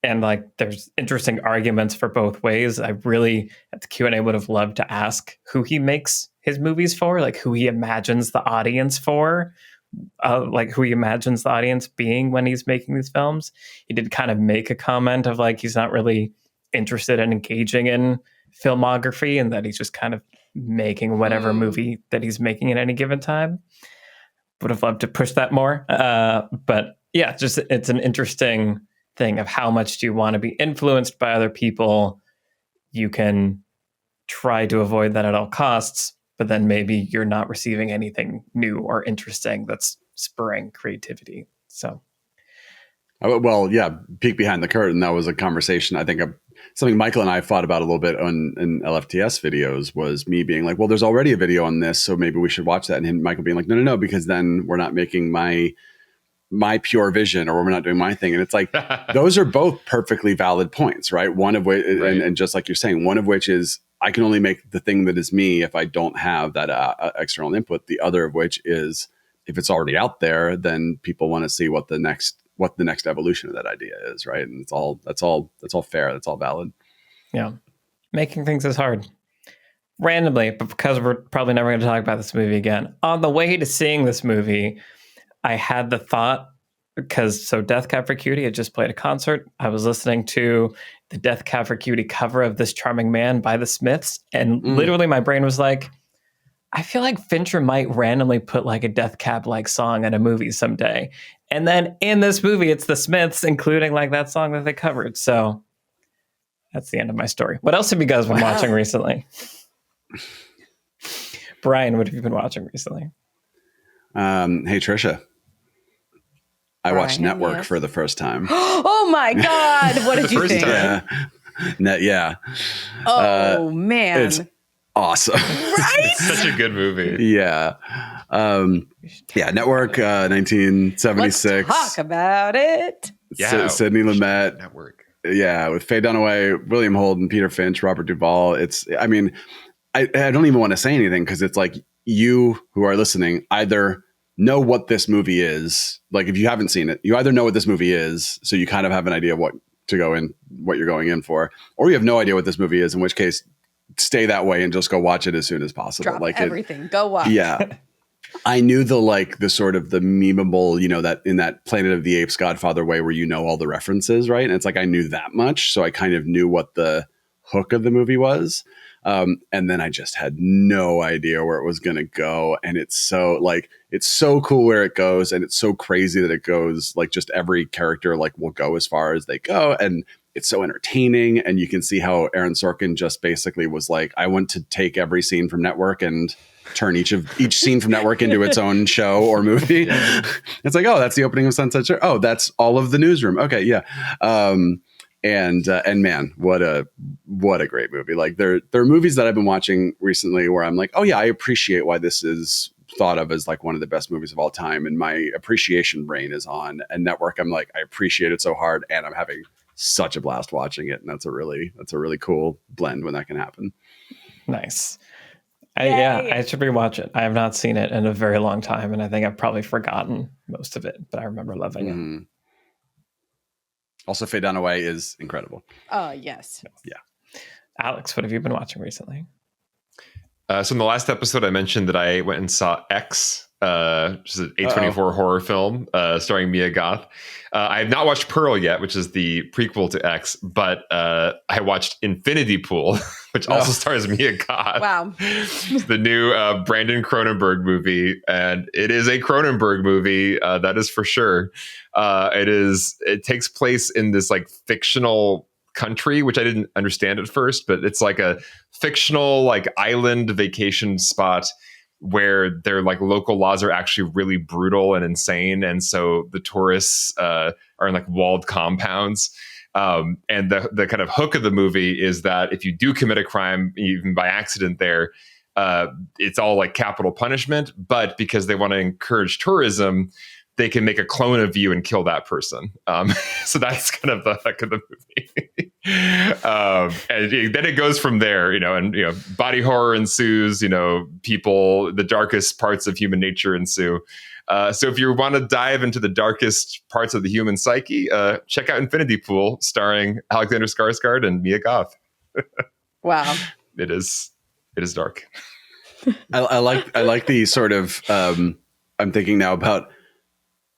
And like, there's interesting arguments for both ways. I really, at the Q&A, would have loved to ask who he makes his movies for, like who he imagines the audience for, like who he imagines the audience being when he's making these films. He did kind of make a comment of like, he's not really interested in engaging in filmography, and that he's just kind of making whatever movie that he's making at any given time. Would have loved to push that more. But yeah, just it's an interesting thing of how much do you want to be influenced by other people. You can try to avoid that at all costs, but then maybe you're not receiving anything new or interesting that's spurring creativity. So, well, yeah, peek behind the curtain. That was a conversation. I think something Michael and I fought about a little bit in LFTS videos was me being like, well, there's already a video on this, so maybe we should watch that. And him, Michael being like, no, because then we're not making my pure vision, or we're not doing my thing. And it's like, those are both perfectly valid points, right? One of which, Right. and just like you're saying, one of which is I can only make the thing that is me if I don't have that external input. The other of which is if it's already out there, then people want to see what the next evolution of that idea is, right? And that's all fair. That's all valid. yeah, making things is hard. Randomly, but because we're probably never going to talk about this movie again, on the way to seeing this movie, I had the thought, because Death Cab for Cutie had just played a concert. I was listening to the Death Cab for Cutie cover of This Charming Man by the Smiths, and literally my brain was like, I feel like Fincher might randomly put like a Death Cab like song in a movie someday. And then in this movie, it's the Smiths, including like that song that they covered. So that's the end of my story. What else have you guys been watching recently? Brian, what have you been watching recently? Hey, Trisha. I watched Brian, Network yes. for the first time. Oh my God. What did you first think? time. Yeah. Oh, man. It's awesome. Right? Such a good movie. Yeah. Network, 1976. Let's talk about it. Yeah. Sidney Lumet. Network. Yeah, with Faye Dunaway, William Holden, Peter Finch, Robert Duvall. I don't even want to say anything, because it's like, you who are listening either know what this movie is. Like, if you haven't seen it, you either know what this movie is, so you kind of have an idea of what you're going in for, or you have no idea what this movie is, in which case stay that way and just go watch it as soon as possible. Drop everything. Go watch. Yeah. I knew the sort of the memeable, that in that Planet of the Apes Godfather way where all the references, right? And it's like, I knew that much, so I kind of knew what the hook of the movie was. And then I just had no idea where it was going to go. And it's so cool where it goes. And it's so crazy that it goes, like, just every character will go as far as they go. And it's so entertaining. And you can see how Aaron Sorkin just basically was like, I want to take every scene from Network and turn each scene from Network into its own show or movie. It's like, oh, that's the opening of Sunset Strip. Oh, that's all of the Newsroom. Okay. Yeah. And man, what a great movie. Like, there are movies that I've been watching recently where I'm like, oh yeah, I appreciate why this is thought of as like one of the best movies of all time. And my appreciation brain is on. And Network, I'm like, I appreciate it so hard, and I'm having such a blast watching it. And that's a really cool blend when that can happen. Nice. I should rewatch it. I have not seen it in a very long time, and I think I've probably forgotten most of it, but I remember loving it. Also, Faye Dunaway is incredible. Yes. Yeah. Alex, what have you been watching recently? So in the last episode, I mentioned that I went and saw X, which is an A24 horror film starring Mia Goth. I have not watched Pearl yet, which is the prequel to X, but I watched Infinity Pool, which also stars Mia Goth. Wow. The new Brandon Cronenberg movie, and it is a Cronenberg movie, that is for sure. It takes place in this like fictional country, which I didn't understand at first, but it's like a fictional like island vacation spot where their like local laws are actually really brutal and insane, and so the tourists are in like walled compounds. And the kind of hook of the movie is that if you do commit a crime, even by accident there, it's all like capital punishment, but because they want to encourage tourism, they can make a clone of you and kill that person. So that's kind of the hook of the movie. And then it goes from there, and body horror ensues. The darkest parts of human nature ensue. So if you want to dive into the darkest parts of the human psyche, check out Infinity Pool, starring Alexander Skarsgård and Mia Goth. Wow, it is dark. I like the sort of I'm thinking now about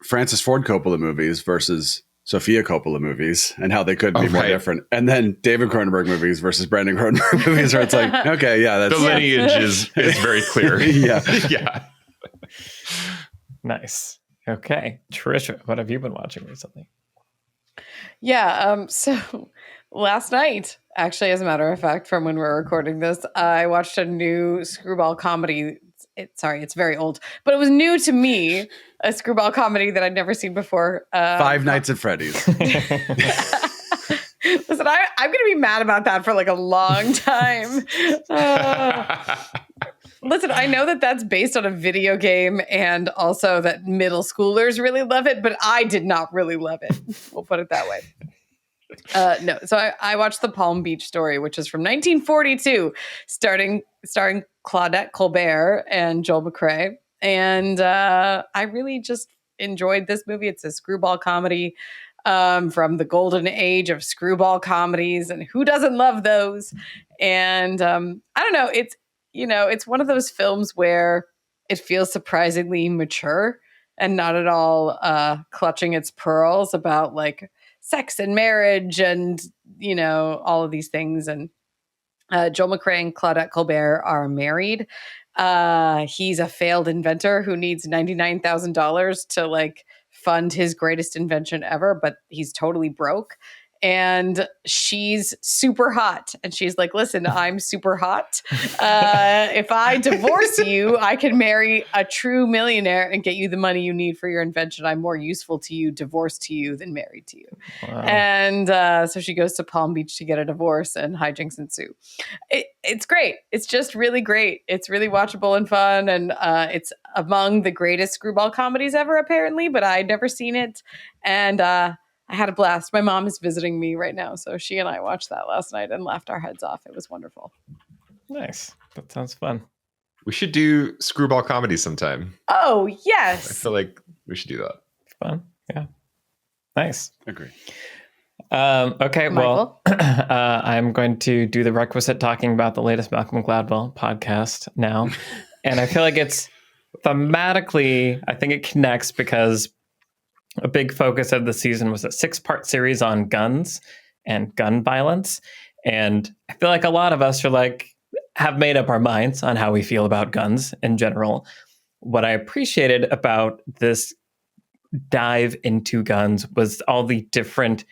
Francis Ford Coppola movies versus Sofia Coppola movies and how they could be more different. And then David Cronenberg movies versus Brandon Cronenberg movies where it's like, okay, yeah, that's the lineage is very clear. Yeah. Nice. Okay. Trisha, what have you been watching recently? Yeah. So last night, actually, as a matter of fact, from when we're recording this, I watched a new screwball comedy. It's very old, but it was new to me, a screwball comedy that I'd never seen before. Five Nights at Freddy's. Listen, I'm going to be mad about that for like a long time. Listen, I know that that's based on a video game and also that middle schoolers really love it, but I did not really love it. We'll put it that way. No, so I watched The Palm Beach Story, which is from 1942, starring Claudette Colbert and Joel McCrea. And I really just enjoyed this movie. It's a screwball comedy from the golden age of screwball comedies, and who doesn't love those? And I don't know, it's one of those films where it feels surprisingly mature and not at all clutching its pearls about like sex and marriage and all of these things. And Joel McCrea and Claudette Colbert are married. He's a failed inventor who needs $99,000 to like fund his greatest invention ever, but he's totally broke. And she's super hot. And she's like, listen, I'm super hot. If I divorce you, I can marry a true millionaire and get you the money you need for your invention. I'm more useful to you, divorced to you, than married to you. Wow. And so she goes to Palm Beach to get a divorce, and hijinks ensue. It's great. It's just really great. It's really watchable and fun. And it's among the greatest screwball comedies ever, apparently, but I'd never seen it. And I had a blast. My mom is visiting me right now, so she and I watched that last night and laughed our heads off. It was wonderful. Nice. That sounds fun. We should do screwball comedy sometime. Oh, yes. I feel like we should do that. Fun. Yeah. Nice. Agree. Okay, Michael? well, I'm going to do the requisite talking about the latest Malcolm Gladwell podcast now. And I feel like it's thematically, I think it connects because a big focus of the season was a 6-part series on guns and gun violence. And I feel like a lot of us have made up our minds on how we feel about guns in general. What I appreciated about this dive into guns was all the different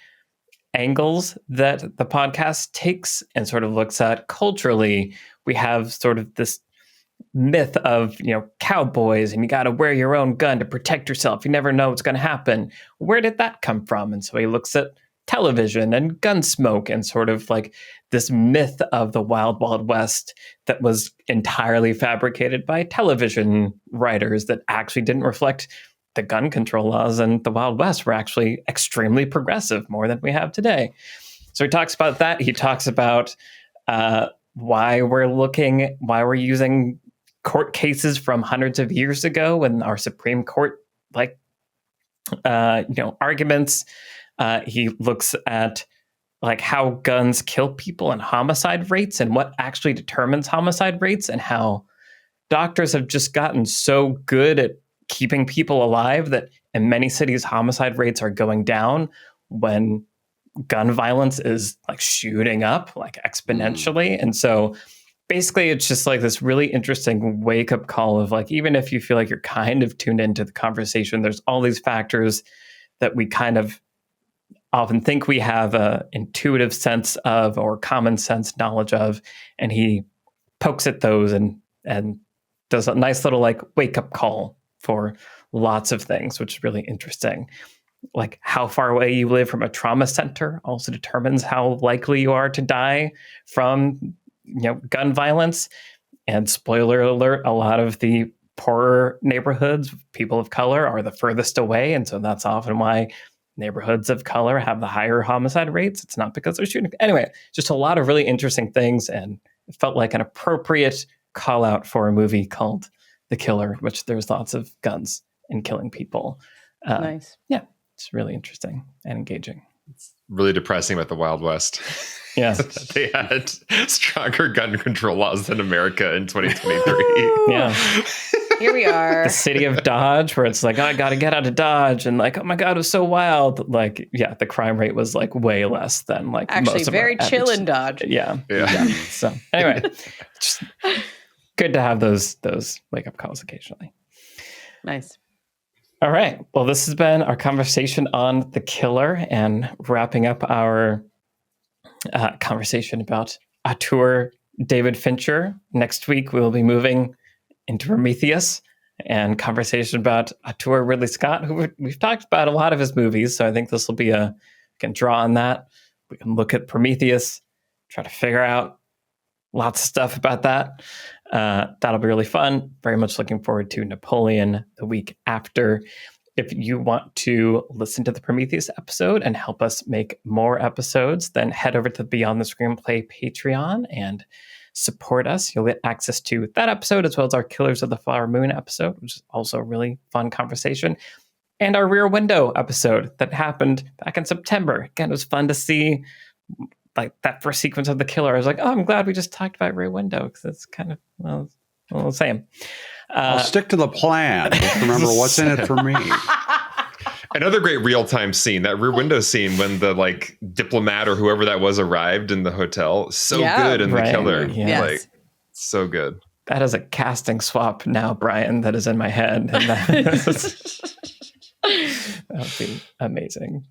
angles that the podcast takes and sort of looks at culturally. We have sort of this myth of, cowboys, and you got to wear your own gun to protect yourself. You never know what's going to happen. Where did that come from? And so he looks at television and Gunsmoke and sort of like this myth of the Wild Wild West that was entirely fabricated by television writers that actually didn't reflect the gun control laws, and the Wild West were actually extremely progressive, more than we have today. So he talks about that. He talks about why we're using court cases from hundreds of years ago when our Supreme Court arguments. He looks at how guns kill people and homicide rates and what actually determines homicide rates, and how doctors have just gotten so good at keeping people alive that in many cities homicide rates are going down when gun violence is shooting up exponentially. And so basically it's just this really interesting wake up call of even if you feel like you're kind of tuned into the conversation, there's all these factors that we kind of often think we have a intuitive sense of or common sense knowledge of, and he pokes at those and does a nice little wake up call for lots of things, which is really interesting. How far away you live from a trauma center also determines how likely you are to die from gun violence. And spoiler alert, a lot of the poorer neighborhoods, people of color, are the furthest away. And so that's often why neighborhoods of color have the higher homicide rates. It's not because they're shooting. Anyway, just a lot of really interesting things. And it felt like an appropriate call out for a movie called The Killer, which there's lots of guns and killing people. Nice. Yeah, it's really interesting and engaging. Really depressing about the Wild West. Yeah. They had stronger gun control laws than America in 2023. Yeah. Here we are. The city of Dodge, where it's like, oh, I got to get out of Dodge. And like, oh my God, it was so wild. Like, yeah, the crime rate was like way less than like Actually most of very our chill average. in Dodge. Yeah. Yeah. So anyway, just good to have those wake up calls occasionally. Nice. All right. Well, this has been our conversation on The Killer, and wrapping up our conversation about auteur David Fincher. Next week, we will be moving into Prometheus and conversation about auteur Ridley Scott, who we've talked about a lot of his movies. So I think this will be we can draw on that. We can look at Prometheus, try to figure out lots of stuff about that. That'll be really fun. Very much looking forward to Napoleon the week after. If you want to listen to the Prometheus episode and help us make more episodes, then head over to the Beyond the Screenplay Patreon and support us. You'll get access to that episode as well as our Killers of the Flower Moon episode, which is also a really fun conversation, and our Rear Window episode that happened back in September. Again, it was fun to see like that first sequence of The Killer. I was like, oh, I'm glad we just talked about Rear Window because it's kind of the same. I'll stick to the plan. Just remember what's in it for me. Another great real-time scene, that Rear Window scene when the like diplomat or whoever that was arrived in the hotel. So good in The Killer. Yeah. Yes. Like, so good. That is a casting swap now, Brian, that is in my head. And that would be amazing.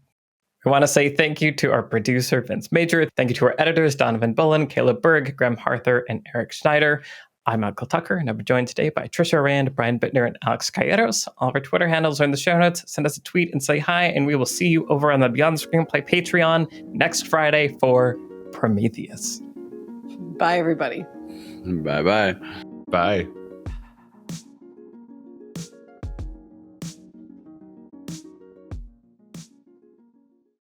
We want to say thank you to our producer, Vince Major. Thank you to our editors, Donovan Bullen, Caleb Berg, Graham Harther, and Eric Schneider. I'm Michael Tucker, and I'm joined today by Trisha Rand, Brian Bittner, and Alex Calleros. All of our Twitter handles are in the show notes. Send us a tweet and say hi, and we will see you over on the Beyond the Screenplay Patreon next Friday for Prometheus. Bye, everybody. Bye-bye. Bye.